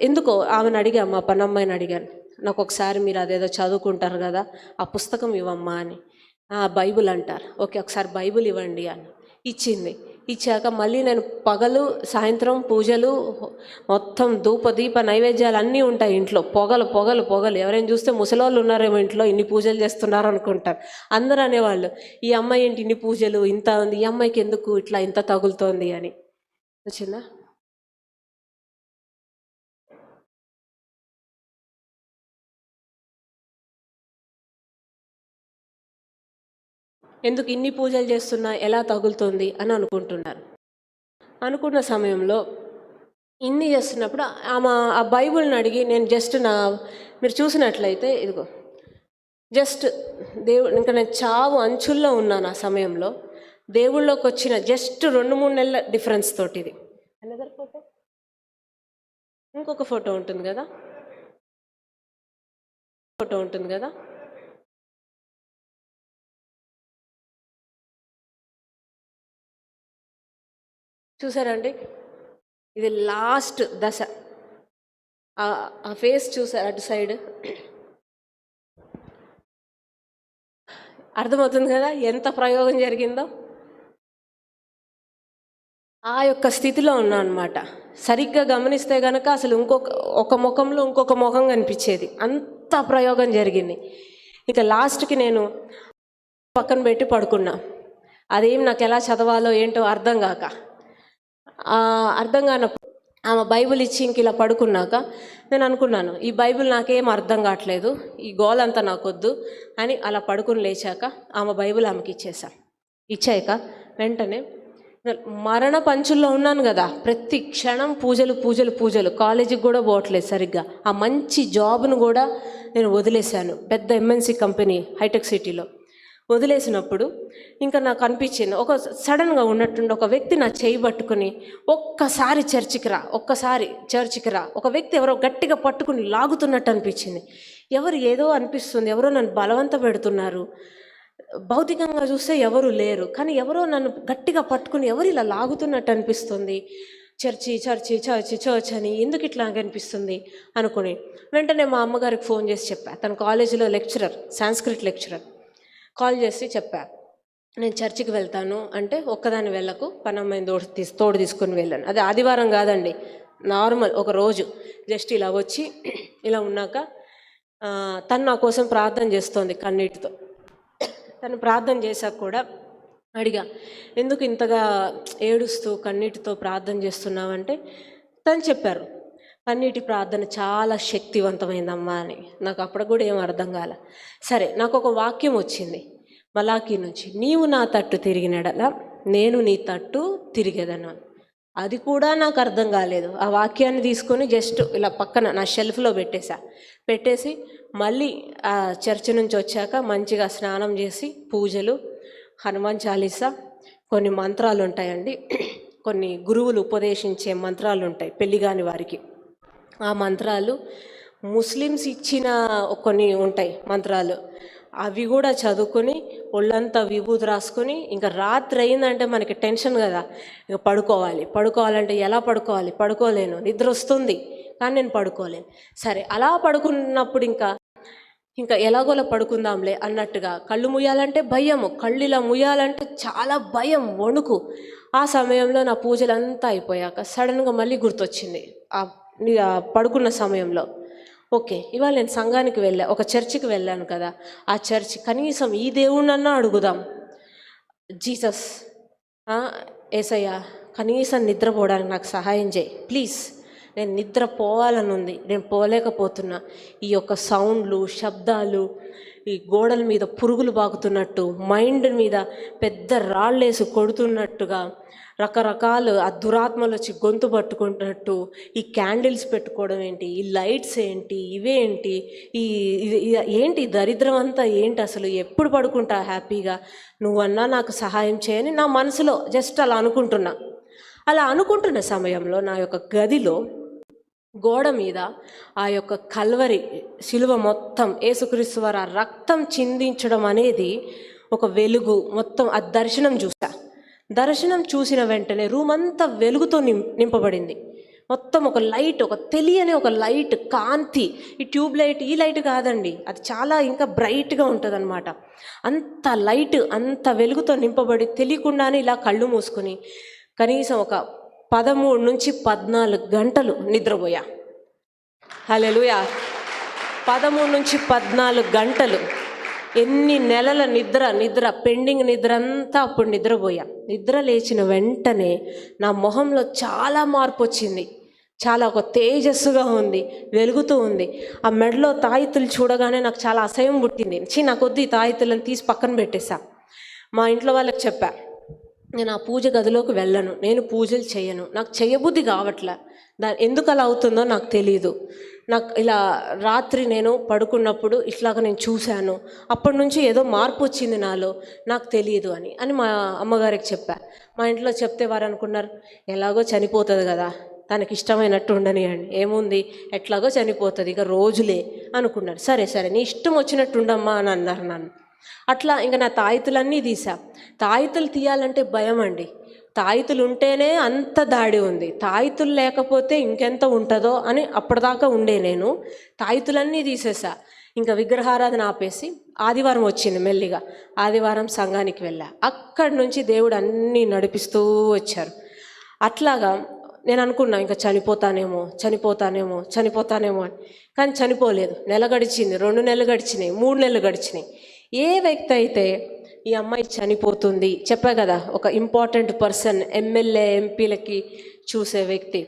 ఎందుకో ఆమెను అడిగాను, మా పనమ్మాయిని అడిగాను, నాకు ఒకసారి మీరు అదేదో చదువుకుంటారు కదా, ఆ పుస్తకం ఇవ్వమ్మా అని. బైబిల్ అంటారు, ఓకే ఒకసారి బైబిల్ ఇవ్వండి అని ఇచ్చింది. ఇచ్చాక మళ్ళీ నేను పగలు సాయంత్రం పూజలు మొత్తం ధూపదీప నైవేద్యాలు అన్నీ ఉంటాయి ఇంట్లో, పొగలు పొగలు పొగలు. ఎవరైనా చూస్తే ముసలోళ్ళు ఉన్నారేమో ఇంట్లో, ఇన్ని పూజలు చేస్తున్నారు అనుకుంటారు. అందరూ అనేవాళ్ళు, ఈ అమ్మాయి ఏంటి ఇన్ని పూజలు, ఇంత ఉంది, ఈ అమ్మాయికి ఎందుకు ఇట్లా ఇంత తగులుతోంది అని. వచ్చిందా? ఎందుకు ఇన్ని పూజలు చేస్తున్నా, ఎలా తగులుతుంది అని అనుకుంటున్నారు. అనుకున్న సమయంలో ఇన్ని చేస్తున్నప్పుడు ఆమె ఆ బైబిల్ని అడిగి, నేను జస్ట్ మీరు చూసినట్లయితే ఇదిగో జస్ట్ దేవుడు, ఇంకా నేను చావు అంచుల్లో ఉన్నాను ఆ సమయంలో, దేవుళ్ళలోకి వచ్చిన జస్ట్ 2-3 నెలల డిఫరెన్స్ తోటి ఇది. అనదర్ ఫోటో, ఇంకొక ఫోటో ఉంటుంది కదా, చూసారండి, ఇది లాస్ట్ దశ. ఆ ఫేస్ చూసారు అటు సైడ్, అర్థమవుతుంది కదా ఎంత ప్రయోగం జరిగిందో. ఆ యొక్క స్థితిలో ఉన్నా అనమాట. సరిగ్గా గమనిస్తే కనుక అసలు ఒక ముఖంలో ఇంకొక ముఖం కనిపించేది, అంత ప్రయోగం జరిగింది. ఇక లాస్ట్కి నేను పక్కన పెట్టి పడుకున్నా. అదేం నాకు ఎలా చదవాలో ఏంటో అర్థం కానప్పుడు ఆమె బైబిల్ ఇచ్చి ఇంక ఇలా పడుకున్నాక నేను అనుకున్నాను, ఈ బైబిల్ నాకేం అర్థం కావట్లేదు, ఈ గోలంతా నాకొద్దు అని అలా పడుకుని లేచాక ఆమె బైబిల్ ఆమెకి ఇచ్చాక వెంటనే మరణ పంచుల్లో ఉన్నాను కదా, ప్రతి క్షణం పూజలు పూజలు పూజలు, కాలేజీకి కూడా పోవట్లేదు సరిగ్గా. ఆ మంచి జాబ్ను కూడా నేను వదిలేశాను, పెద్ద ఎంఎన్సి కంపెనీ హైటెక్ సిటీలో. వదిలేసినప్పుడు ఇంకా నాకు అనిపించింది, సడన్గా ఉన్నట్టుండి ఒక వ్యక్తి నా చేయి పట్టుకుని ఒక్కసారి చర్చికి రా, ఒక వ్యక్తి ఎవరో గట్టిగా పట్టుకుని లాగుతున్నట్టు అనిపించింది. ఏదో అనిపిస్తుంది, ఎవరో నన్ను బలవంత పెడుతున్నారు. భౌతికంగా చూస్తే ఎవరు లేరు, కానీ ఎవరో నన్ను గట్టిగా పట్టుకుని ఎవరు ఇలా లాగుతున్నట్టు అనిపిస్తుంది. చర్చ్ అని ఎందుకు ఇట్లా అనిపిస్తుంది అనుకుని వెంటనే మా అమ్మగారికి ఫోన్ చేసి చెప్పా. తన కాలేజీలో లెక్చరర్, సాంస్క్రిట్ లెక్చరర్. కాల్ చేసి చెప్పా, నేను చర్చికి వెళ్తాను అంటే, ఒక్కదాన్ని వెళ్ళకు, పనమ్మాయిని తోడు తీసుకొని వెళ్ళాను. అది ఆదివారం కాదండి, నార్మల్ ఒక రోజు. జస్ట్ ఇలా వచ్చి ఇలా ఉన్నాక తను నా కోసం ప్రార్థన చేస్తోంది కన్నీటితో. తను ప్రార్థన చేశాక కూడా అడిగా, ఎందుకు ఇంతగా ఏడుస్తూ కన్నీటితో ప్రార్థన చేస్తున్నావంటే తను చెప్పారు, కన్నీటి ప్రార్థన చాలా శక్తివంతమైందమ్మా అని. నాకు అప్పుడు కూడా ఏం అర్థం కాల. సరే, నాకు ఒక వాక్యం వచ్చింది మలాకీ నుంచి, నీవు నా తట్టు తిరిగినడలా నేను నీ తట్టు తిరిగేదను. అది కూడా నాకు అర్థం కాలేదు. ఆ వాక్యాన్ని తీసుకొని జస్ట్ ఇలా పక్కన నా షెల్ఫ్లో పెట్టేసి మళ్ళీ ఆ చర్చ్ నుంచి వచ్చాక మంచిగా స్నానం చేసి పూజలు, హనుమాన్ చాలీసా, కొన్ని మంత్రాలు ఉంటాయండి, కొన్ని గురువులు ఉపదేశించే మంత్రాలు ఉంటాయి పెళ్ళిగాని వారికి. ఆ మంత్రాలు ముస్లిమ్స్ ఇచ్చిన కొన్ని ఉంటాయి మంత్రాలు, అవి కూడా చదువుకొని ఒళ్ళంతా విభూతి రాసుకొని, ఇంకా రాత్రి అయిందంటే మనకి టెన్షన్ కదా, ఇక పడుకోవాలంటే ఎలా పడుకోలేను, నిద్ర వస్తుంది కానీ నేను పడుకోలేను. సరే అలా పడుకున్నప్పుడు ఇంకా ఎలాగోలా పడుకుందాంలే అన్నట్టుగా కళ్ళు ముయ్యాలంటే భయము, కళ్ళు ఇలా ముయ్యాలంటే చాలా భయం, వణుకు. ఆ సమయంలో నా పూజలంతా అయిపోయాక సడన్గా మళ్ళీ గుర్తొచ్చింది ఆ పడుకున్న సమయంలో, ఓకే ఇవాళ నేను సంఘానికి ఒక చర్చికి వెళ్ళాను కదా, ఆ చర్చి కనీసం ఈ దేవుణ్ణన్నా అడుగుదాం, జీసస్ యేసయ్య కనీసం నిద్రపోవడానికి నాకు సహాయం చేయి ప్లీజ్, నేను నిద్రపోవాలని ఉంది, నేను పోలేకపోతున్నా. ఈ యొక్క సౌండ్లు, శబ్దాలు, ఈ గోడల మీద పురుగులు బాగుతున్నట్టు, మైండ్ మీద పెద్ద రాళ్ళేసి కొడుతున్నట్టుగా, రకరకాలు ఆ దురాత్మలు వచ్చి గొంతు పట్టుకుంటున్నట్టు, ఈ క్యాండిల్స్ పెట్టుకోవడం ఏంటి, ఈ లైట్స్ ఏంటి, ఇవేంటి, ఏంటి దరిద్రం అంతా ఏంటి, అసలు ఎప్పుడు పడుకుంటా హ్యాపీగా, నువ్వన్నా నాకు సహాయం చేయని నా మనసులో జస్ట్ అలా అనుకుంటున్నా. అలా అనుకుంటున్న సమయంలో నా యొక్క గదిలో గోడ మీద ఆ యొక్క కల్వరి శిలువ మొత్తం యేసుక్రీస్తు వారి రక్తం చిందించడం అనేది ఒక వెలుగు, మొత్తం ఆ దర్శనం చూసిన వెంటనే రూమ్ అంతా వెలుగుతో నింపబడింది. మొత్తం ఒక లైట్, ఒక తెలియని ఒక లైట్, కాంతి. ఈ ట్యూబ్ లైట్, ఈ లైట్ కాదండి, అది చాలా ఇంకా బ్రైట్గా ఉంటుంది అనమాట. అంత లైట్, అంత వెలుగుతో నింపబడి తెలియకుండానే ఇలా కళ్ళు మూసుకొని కనీసం ఒక 13 నుంచి 14 గంటలు నిద్రపోయా. హల్లెలూయా. 13 నుంచి 14 గంటలు, ఎన్ని నెలల నిద్ర పెండింగ్ నిద్ర అంతా అప్పుడు నిద్రపోయా. నిద్ర లేచిన వెంటనే నా మొహంలో చాలా మార్పు వచ్చింది, చాలా ఒక తేజస్సుగా ఉంది, వెలుగుతూ ఉంది. ఆ మెడలో తాయితులు చూడగానే నాకు చాలా అసహ్యం పుట్టింది. నాకు వద్దు, ఈ తాయితులను తీసి పక్కన పెట్టేశా. మా ఇంట్లో వాళ్ళకి చెప్పా, నేను ఆ పూజ గదిలోకి వెళ్ళను, నేను పూజలు చేయను, నాకు చేయబుద్ధి కావట్లే, ఎందుకు అలా అవుతుందో నాకు తెలియదు. నాకు ఇలా రాత్రి నేను పడుకున్నప్పుడు ఇట్లాగా నేను చూశాను, అప్పటి నుంచి ఏదో మార్పు వచ్చింది నాలో, నాకు తెలియదు అని మా అమ్మగారికి చెప్పా. మా ఇంట్లో చెప్తే వారు అనుకున్నారు, ఎలాగో చనిపోతుంది కదా, తనకి ఇష్టమైనట్టు ఉండనియండి, ఏముంది ఎట్లాగో చనిపోతుంది, ఇక రోజులే అనుకున్నారు. సరే నీ ఇష్టం వచ్చినట్టు ఉండమ్మా అని అన్నారు నన్ను. అట్లా ఇంకా నా తాయితులన్నీ తీసా. తాయితులు తీయాలంటే భయం అండి, తాయితులు ఉంటేనే అంత దాడి ఉంది, తాయితులు లేకపోతే ఇంకెంత ఉంటుందో అని అప్పటిదాకా ఉండే నేను. తాయితులన్నీ తీసేసా, ఇంకా విగ్రహారాధన ఆపేసి ఆదివారం వచ్చింది మెల్లిగా. ఆదివారం సంఘానికి వెళ్ళా. అక్కడి నుంచి దేవుడు అన్నీ నడిపిస్తూ వచ్చారు. అట్లాగా నేను అనుకున్నా ఇంకా చనిపోతానేమో అని, కానీ చనిపోలేదు. నెల గడిచింది, 2 నెలలు గడిచినాయి, 3 నెలలు గడిచినాయి. ఏ వ్యక్తి అయితే ఈ అమ్మాయి చనిపోతుంది, చెప్పా కదా ఒక ఇంపార్టెంట్ పర్సన్, ఎమ్మెల్యే ఎంపీలకి చూసే వ్యక్తి,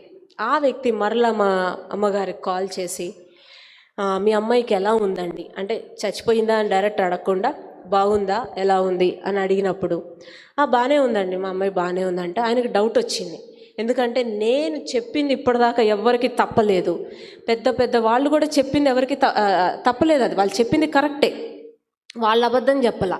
ఆ వ్యక్తి మరలా మా అమ్మగారికి కాల్ చేసి, మీ అమ్మాయికి ఎలా ఉందండి అంటే, చచ్చిపోయిందా అని డైరెక్ట్ అడగకుండా బాగుందా, ఎలా ఉంది అని అడిగినప్పుడు, బాగానే ఉందండి, మా అమ్మాయి బాగానే ఉందంటే ఆయనకు డౌట్ వచ్చింది. ఎందుకంటే నేను చెప్పింది ఇప్పటిదాకా ఎవరికి తప్పలేదు, పెద్ద వాళ్ళు కూడా చెప్పింది ఎవరికి తప్పలేదు, అది వాళ్ళు చెప్పింది కరెక్టే, వాళ్ళ అబద్ధం చెప్పలా.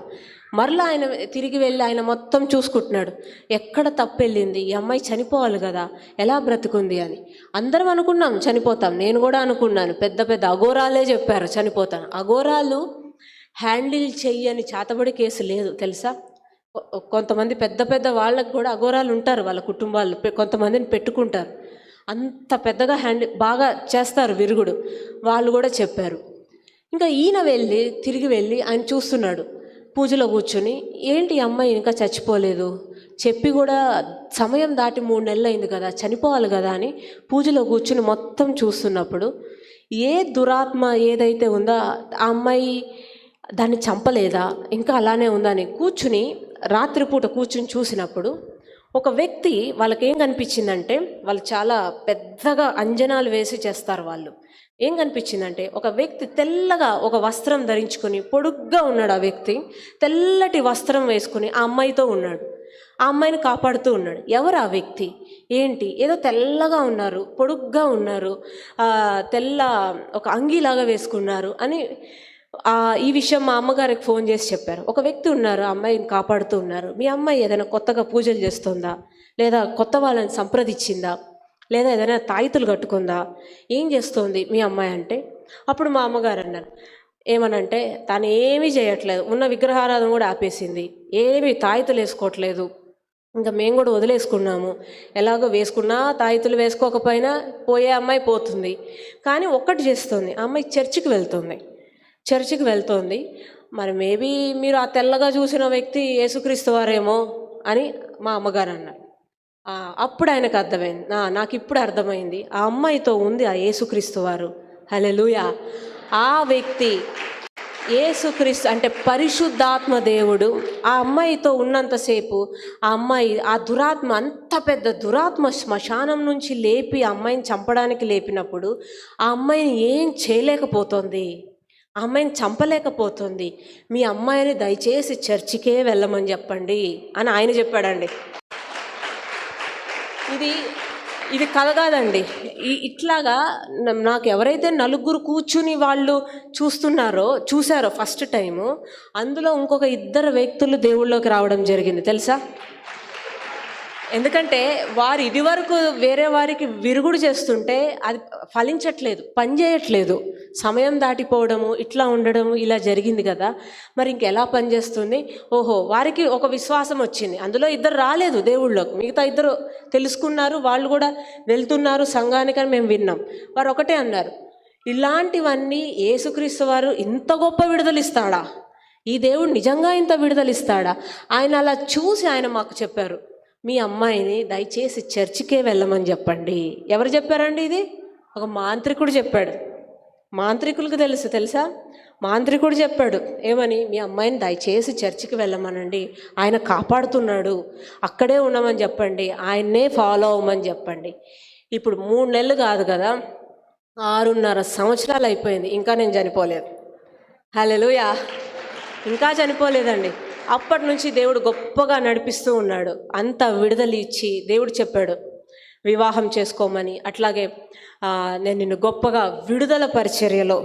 మరలా ఆయన తిరిగి వెళ్ళి ఆయన మొత్తం చూసుకుంటున్నాడు, ఎక్కడ తప్పు వెళ్ళింది, ఈ అమ్మాయి చనిపోవాలి కదా, ఎలా బ్రతుకుంది అని. అందరం అనుకున్నాం చనిపోతాం, నేను కూడా అనుకున్నాను. పెద్ద అఘోరాలే చెప్పారు చనిపోతాను. అఘోరాలు హ్యాండిల్ చెయ్యని చేతబడి కేసు లేదు తెలుసా. కొంతమంది పెద్ద వాళ్ళకు కూడా అఘోరాలు ఉంటారు, వాళ్ళ కుటుంబాలు కొంతమందిని పెట్టుకుంటారు, అంత పెద్దగా బాగా చేస్తారు విరుగుడు, వాళ్ళు కూడా చెప్పారు. ఇంకా ఈయన తిరిగి వెళ్ళి ఆయన చూస్తున్నాడు, పూజలో కూర్చొని, ఏంటి అమ్మాయి ఇంకా చచ్చిపోలేదు, చెప్పి కూడా సమయం దాటి 3 నెలలు అయింది కదా, చనిపోవాలి కదా అని పూజలో కూర్చుని మొత్తం చూస్తున్నప్పుడు, ఏ దురాత్మ ఏదైతే ఉందో ఆ అమ్మాయి దాన్ని చంపలేదా, ఇంకా అలానే ఉందా అని రాత్రిపూట కూర్చుని చూసినప్పుడు, ఒక వ్యక్తి వాళ్ళకేం కనిపించిందంటే, వాళ్ళు చాలా పెద్దగా అంజనాలు వేసి చేస్తారు వాళ్ళు, ఏం కనిపించిందంటే ఒక వ్యక్తి తెల్లగా ఒక వస్త్రం ధరించుకొని పొడుగ్గా ఉన్నాడు. ఆ వ్యక్తి తెల్లటి వస్త్రం వేసుకుని ఆ అమ్మాయితో ఉన్నాడు, ఆ అమ్మాయిని కాపాడుతూ ఉన్నాడు. ఎవరు ఆ వ్యక్తి, ఏంటి, ఏదో తెల్లగా ఉన్నారు, పొడుగ్గా ఉన్నారు, తెల్ల ఒక అంగీలాగా వేసుకున్నారు అని ఈ విషయం మా అమ్మగారికి ఫోన్ చేసి చెప్పారు. ఒక వ్యక్తి ఉన్నారు, ఆ అమ్మాయిని కాపాడుతూ ఉన్నారు. మీ అమ్మాయి ఏదైనా కొత్తగా పూజలు చేస్తుందా, లేదా కొత్త వాళ్ళని సంప్రదించిందా, లేదా ఏదైనా తాయితులు కట్టుకుందా, ఏం చేస్తోంది మీ అమ్మాయి అంటే, అప్పుడు మా అమ్మగారు అన్నారు, ఏమనంటే తను ఏమీ చేయట్లేదు, ఉన్న విగ్రహారాధన కూడా ఆపేసింది, ఏమీ తాయితులు వేసుకోవట్లేదు, ఇంకా మేము కూడా వదిలేసుకున్నాము, ఎలాగో వేసుకున్నా తాయితులు వేసుకోకపోయినా పోయే అమ్మాయి పోతుంది. కానీ ఒక్కటి చేస్తుంది, ఆ అమ్మాయి చర్చికి వెళ్తోంది. మరి మేబీ మీరు ఆ తెల్లగా చూసిన వ్యక్తి యేసుక్రీస్తు వారేమో అని మా అమ్మగారు అన్నారు. అప్పుడు ఆయనకు అర్థమైంది, నాకు ఇప్పుడు అర్థమైంది, ఆ అమ్మాయితో ఉంది ఆ యేసుక్రీస్తు వారు. హల్లెలూయా. ఆ వ్యక్తి యేసుక్రీస్తు అంటే పరిశుద్ధాత్మ దేవుడు ఆ అమ్మాయితో ఉన్నంతసేపు ఆ అమ్మాయి ఆ దురాత్మ, అంత పెద్ద దురాత్మ శ్మశానం నుంచి లేపి ఆ అమ్మాయిని చంపడానికి లేపినప్పుడు ఆ అమ్మాయిని ఏం చేయలేకపోతుంది, ఆ అమ్మాయిని చంపలేకపోతుంది. మీ అమ్మాయిని దయచేసి చర్చికే వెళ్ళమని చెప్పండి అని ఆయన చెప్పాడండి. ఇది కథ కాదండి. ఇట్లాగా నాకు ఎవరైతే నలుగురు కూర్చుని వాళ్ళు చూసారో ఫస్ట్ టైము, అందులో ఇంకొక 2 వ్యక్తులు దేవుళ్ళలోకి రావడం జరిగింది తెలుసా. ఎందుకంటే వారు ఇదివరకు వేరే వారికి విరుగుడు చేస్తుంటే అది ఫలించట్లేదు, పనిచేయట్లేదు, సమయం దాటిపోవడము, ఇట్లా ఉండడము, ఇలా జరిగింది కదా. మరి ఇంకెలా పనిచేస్తుంది? ఓహో, వారికి ఒక విశ్వాసం వచ్చింది. అందులో 2 రాలేదు దేవుళ్ళలోకి, మిగతా 2 తెలుసుకున్నారు, వాళ్ళు కూడా వెళ్తున్నారు సంఘానికని మేము విన్నాం. వారు ఒకటే అన్నారు, ఇలాంటివన్నీ యేసుక్రీస్తు వారు ఇంత గొప్ప విడుదలిస్తాడా, ఈ దేవుడు నిజంగా ఇంత విడుదలిస్తాడా? ఆయన అలా చూసి ఆయన మాకు చెప్పారు, మీ అమ్మాయిని దయచేసి చర్చికే వెళ్ళమని చెప్పండి. ఎవరు చెప్పారండి ఇది? ఒక మాంత్రికుడు చెప్పాడు. మాంత్రికులకు తెలుసా, మాంత్రికుడు చెప్పాడు ఏమని, మీ అమ్మాయిని దయచేసి చర్చికి వెళ్ళమనండి, ఆయన కాపాడుతున్నాడు, అక్కడే ఉండమని చెప్పండి, ఆయన్నే ఫాలో అవ్వమని చెప్పండి. ఇప్పుడు 3 నెలలు కాదు కదా, 6.5 సంవత్సరాలు అయిపోయింది, ఇంకా నేను చనిపోలేదు. హల్లెలూయా. ఇంకా చనిపోలేదండి. అప్పటి నుంచి దేవుడు గొప్పగా నడిపిస్తూ ఉన్నాడు. అంత విడుదల ఇచ్చి దేవుడు చెప్పాడు వివాహం చేసుకోమని. అట్లాగే నేను నిన్ను గొప్పగా విడుదల పరిచర్యలో,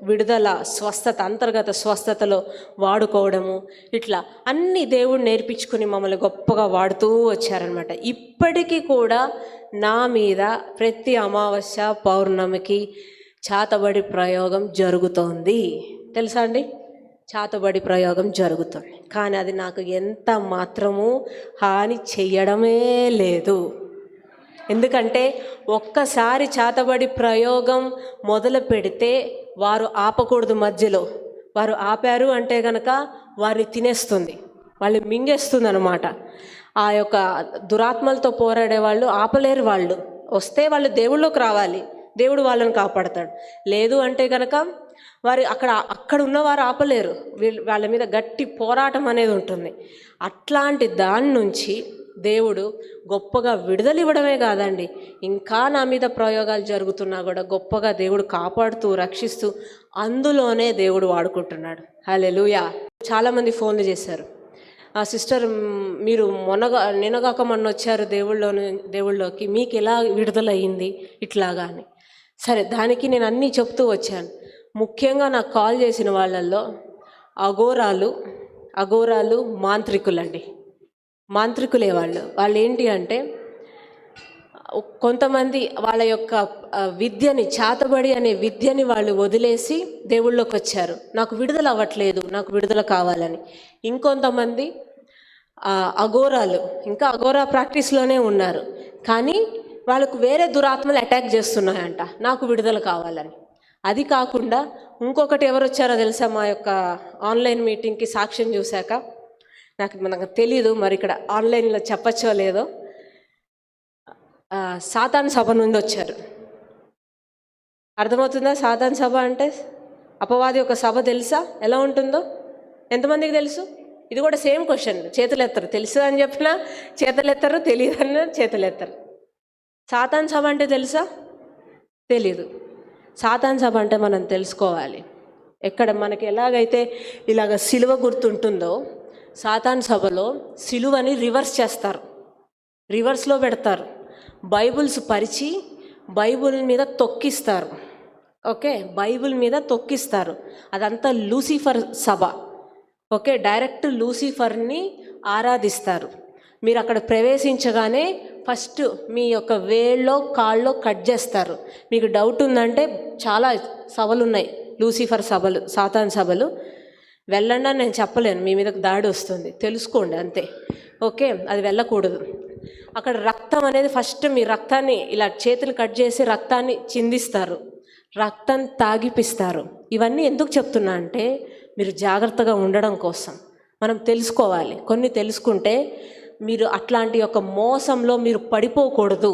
విడుదల స్వస్థత, అంతర్గత స్వస్థతలో వాడుకోవడము, ఇట్లా అన్ని దేవుడు నేర్పించుకుని మమ్మల్ని గొప్పగా వాడుతూ వచ్చారనమాట. ఇప్పటికీ కూడా నా మీద ప్రతి అమావాస్య పౌర్ణమికి చాతబడి ప్రయోగం జరుగుతోంది తెలుసా అండి. చాతబడి ప్రయోగం జరుగుతుంది, కానీ అది నాకు ఎంత మాత్రము హాని చెయ్యడమే లేదు. ఎందుకంటే ఒక్కసారి చాతబడి ప్రయోగం మొదలు పెడితే వారు ఆపకూడదు. మధ్యలో వారు ఆపారు అంటే కనుక వారిని తినేస్తుంది, వాళ్ళు మింగేస్తుంది అనమాట. ఆ యొక్క దురాత్మలతో పోరాడే వాళ్ళు ఆపలేరు. వాళ్ళు వస్తే వాళ్ళు దేవుళ్ళలోకి రావాలి, దేవుడు వాళ్ళని కాపాడతాడు. లేదు అంటే కనుక వారు అక్కడ ఉన్నవారు ఆపలేరు, వాళ్ళ మీద గట్టి పోరాటం అనేది ఉంటుంది. అట్లాంటి దాని నుంచి దేవుడు గొప్పగా విడుదల ఇవ్వడమే కాదండి, ఇంకా నా మీద ప్రయోగాలు జరుగుతున్నా కూడా గొప్పగా దేవుడు కాపాడుతూ రక్షిస్తూ అందులోనే దేవుడు వాడుకుంటున్నాడు. హల్లెలూయా. చాలామంది ఫోన్లు చేశారు, సిస్టర్ మీరు నిన్నగాక మొన్న వచ్చారు దేవుళ్ళలోకి, మీకు ఎలా విడుదల అయ్యింది ఇట్లాగా అని. సరే, దానికి నేను అన్నీ చెప్తూ వచ్చాను. ముఖ్యంగా నాకు కాల్ చేసిన వాళ్ళల్లో అఘోరాలు మాంత్రికులండి. మాంత్రికులే వాళ్ళు ఏంటి అంటే, కొంతమంది వాళ్ళ యొక్క విద్యని, చాతబడి అనే విద్యని వాళ్ళు వదిలేసి దేవుళ్ళలోకి వచ్చారు, నాకు విడుదల అవ్వట్లేదు, నాకు విడుదల కావాలని. ఇంకొంతమంది అఘోరాలు ఇంకా అఘోరా ప్రాక్టీస్లోనే ఉన్నారు, కానీ వాళ్ళకు వేరే దురాత్మలు అటాక్ చేస్తున్నాయంట, నాకు విడుదల కావాలని. అది కాకుండా ఇంకొకటి ఎవరు వచ్చారో తెలుసా, మా యొక్క ఆన్లైన్ మీటింగ్కి సాక్ష్యం చూశాక, మనకు తెలీదు మరి ఇక్కడ ఆన్లైన్లో చెప్పచ్చో లేదో, సాతాన్ సభ నుండి వచ్చారు. అర్థమవుతుందా? సాతాన్ సభ అంటే అపవాది యొక్క సభ తెలుసా ఎలా ఉంటుందో? ఎంతమందికి తెలుసు? ఇది కూడా సేమ్ క్వశ్చన్. చేతులు ఎత్తరు, తెలుసు అని చెప్పినా చేతులు ఎత్తరు, తెలియదు అన్న చేతులు ఎత్తరు. సాతాన్ సభ అంటే తెలుసా? తెలీదు. సాతాన్ సభ అంటే మనం తెలుసుకోవాలి. ఎక్కడ మనకి ఎలాగైతే ఇలాగ సిలువ గుర్తుంటుందో, సాతాన్ సభలో సిలువని రివర్స్ చేస్తారు, రివర్స్లో పెడతారు. బైబుల్స్ పరిచి బైబుల్ మీద తొక్కిస్తారు. ఓకే, బైబిల్ మీద తొక్కిస్తారు. అదంతా లూసిఫర్ సభ. ఓకే, డైరెక్ట్ లూసిఫర్ని ఆరాధిస్తారు. మీరు అక్కడ ప్రవేశించగానే ఫస్ట్ మీ యొక్క వేళ్ళో కాళ్ళలో కట్ చేస్తారు. మీకు డౌట్ ఉందంటే చాలా సభలు ఉన్నాయి, లూసిఫర్ సభలు, సాతాన్ సభలు. వెళ్ళండి అని నేను చెప్పలేను, మీ మీదకి దాడి వస్తుంది, తెలుసుకోండి అంతే. ఓకే, అది వెళ్ళకూడదు. అక్కడ రక్తం అనేది ఫస్ట్ మీ రక్తాన్ని ఇలా చేతులు కట్ చేసి రక్తాన్ని చిందిస్తారు, రక్తం తాగిపిస్తారు. ఇవన్నీ ఎందుకు చెప్తున్నా అంటే మీరు జాగ్రత్తగా ఉండడం కోసం. మనం తెలుసుకోవాలి, కొన్ని తెలుసుకుంటే మీరు అట్లాంటి యొక్క మోసంలో మీరు పడిపోకూడదు,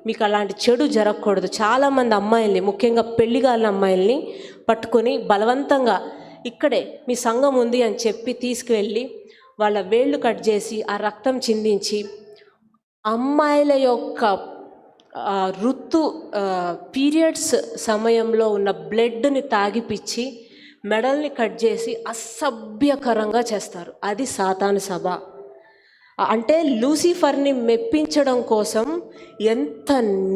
మీకు అలాంటి చెడు జరగకూడదు. చాలామంది అమ్మాయిల్ని, ముఖ్యంగా పెళ్లిగాలిన అమ్మాయిల్ని పట్టుకొని బలవంతంగా ఇక్కడే మీ సంఘం ఉంది అని చెప్పి తీసుకువెళ్ళి వాళ్ళ వేళ్ళు కట్ చేసి ఆ రక్తం చిందించి అమ్మాయిల యొక్క పీరియడ్స్ సమయంలో ఉన్న బ్లడ్ని తాగిపిచ్చి మెడల్ని కట్ చేసి అసభ్యకరంగా చేస్తారు. అది సాతాను సభ. అంటే లూసిఫర్ని మెప్పించడం కోసం ఎంత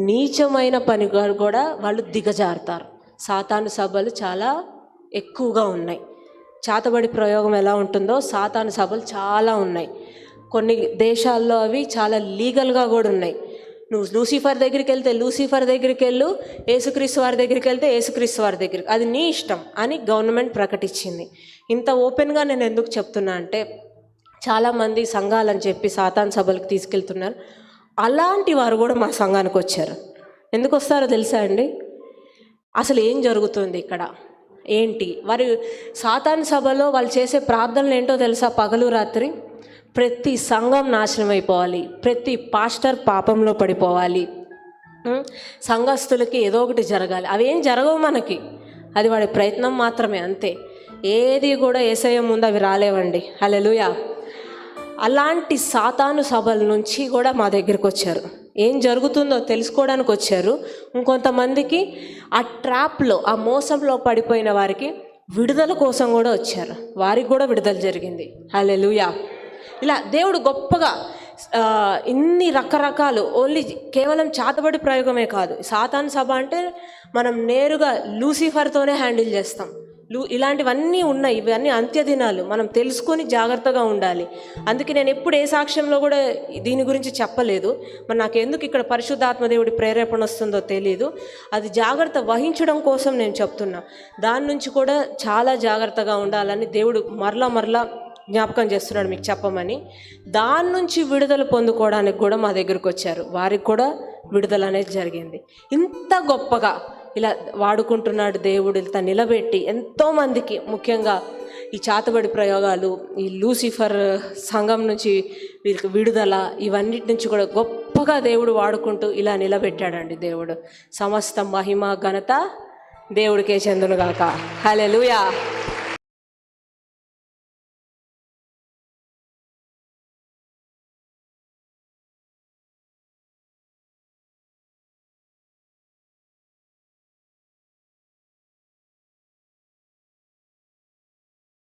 నీచమైన పని కూడా వాళ్ళు దిగజారుతారు. సాతాను సభలు చాలా ఎక్కువగా ఉన్నాయి. చాతబడి ప్రయోగం ఎలా ఉంటుందో సాతాను సభలు చాలా ఉన్నాయి. కొన్ని దేశాల్లో అవి చాలా లీగల్గా కూడా ఉన్నాయి. నువ్వు లూసిఫర్ దగ్గరికి వెళ్తే లూసిఫర్ దగ్గరికి వెళ్ళు, యేసుక్రీస్తు వారి దగ్గరికి వెళ్తే యేసుక్రీస్తు వారి దగ్గరికి, అది నీ ఇష్టం అని గవర్నమెంట్ ప్రకటించింది. ఇంత ఓపెన్గా నేను ఎందుకు చెప్తున్నా అంటే చాలామంది సంఘాలని చెప్పి సాతాన్ సభలకు తీసుకెళ్తున్నారు. అలాంటి వారు కూడా మా సంఘానికి వచ్చారు. ఎందుకు వస్తారో తెలుసా అండి? అసలు ఏం జరుగుతుంది ఇక్కడ ఏంటి? వారి సాతాన్ సభలో వాళ్ళు చేసే ప్రార్థనలు ఏంటో తెలుసా? పగలు రాత్రి ప్రతి సంఘం నాశనం అయిపోవాలి, ప్రతి పాస్టర్ పాపంలో పడిపోవాలి, సంఘస్థులకి ఏదో ఒకటి జరగాలి. అవేం జరగవు మనకి, అది వాడి ప్రయత్నం మాత్రమే, అంతే. ఏది కూడా యేసయ్య ముందు అవి రాలేవండి. హల్లెలూయా. అలాంటి సాతాను సభల నుంచి కూడా మా దగ్గరికి వచ్చారు. ఏం జరుగుతుందో తెలుసుకోవడానికి వచ్చారు. ఇంకొంతమందికి ఆ ట్రాప్లో, ఆ మోసంలో పడిపోయిన వారికి విడుదల కోసం కూడా వచ్చారు. వారికి కూడా విడుదల జరిగింది. హల్లెలూయా. ఇలా దేవుడు గొప్పగా ఇన్ని రకరకాలు, ఓన్లీ కేవలం చాతబడి ప్రయోగమే కాదు. సాతాను సభ అంటే మనం నేరుగా లూసిఫర్తోనే హ్యాండిల్ చేస్తాం. ఇలాంటివన్నీ ఉన్నాయి. ఇవన్నీ అంత్యదినాలు, మనం తెలుసుకొని జాగ్రత్తగా ఉండాలి. అందుకే నేను ఎప్పుడు ఏ సాక్ష్యంలో కూడా దీని గురించి చెప్పలేదు. మరి నాకు ఎందుకు ఇక్కడ పరిశుద్ధాత్మ దేవుడి ప్రేరేపణ వస్తుందో తెలీదు. అది జాగ్రత్త వహించడం కోసం నేను చెప్తున్నా. దాని నుంచి కూడా చాలా జాగ్రత్తగా ఉండాలని దేవుడు మరలా జ్ఞాపకం చేస్తున్నాడు మీకు చెప్పమని. దాని నుంచి విడుదల పొందుకోవడానికి కూడా మా దగ్గరకు వచ్చారు. వారికి కూడా విడుదల అనేది జరిగింది. ఇంత గొప్పగా ఇలా వాడుకుంటున్నాడు దేవుడు. ఇంత నిలబెట్టి ఎంతోమందికి, ముఖ్యంగా ఈ చాతబడి ప్రయోగాలు, ఈ లూసిఫర్ సంఘం నుంచి వీరికి విడుదల, ఇవన్నిటి నుంచి కూడా గొప్పగా దేవుడు వాడుకుంటూ ఇలా నిలబెట్టాడండి. దేవుడు సమస్త మహిమ ఘనత దేవుడికే చెందునుగాక. హల్లెలూయా.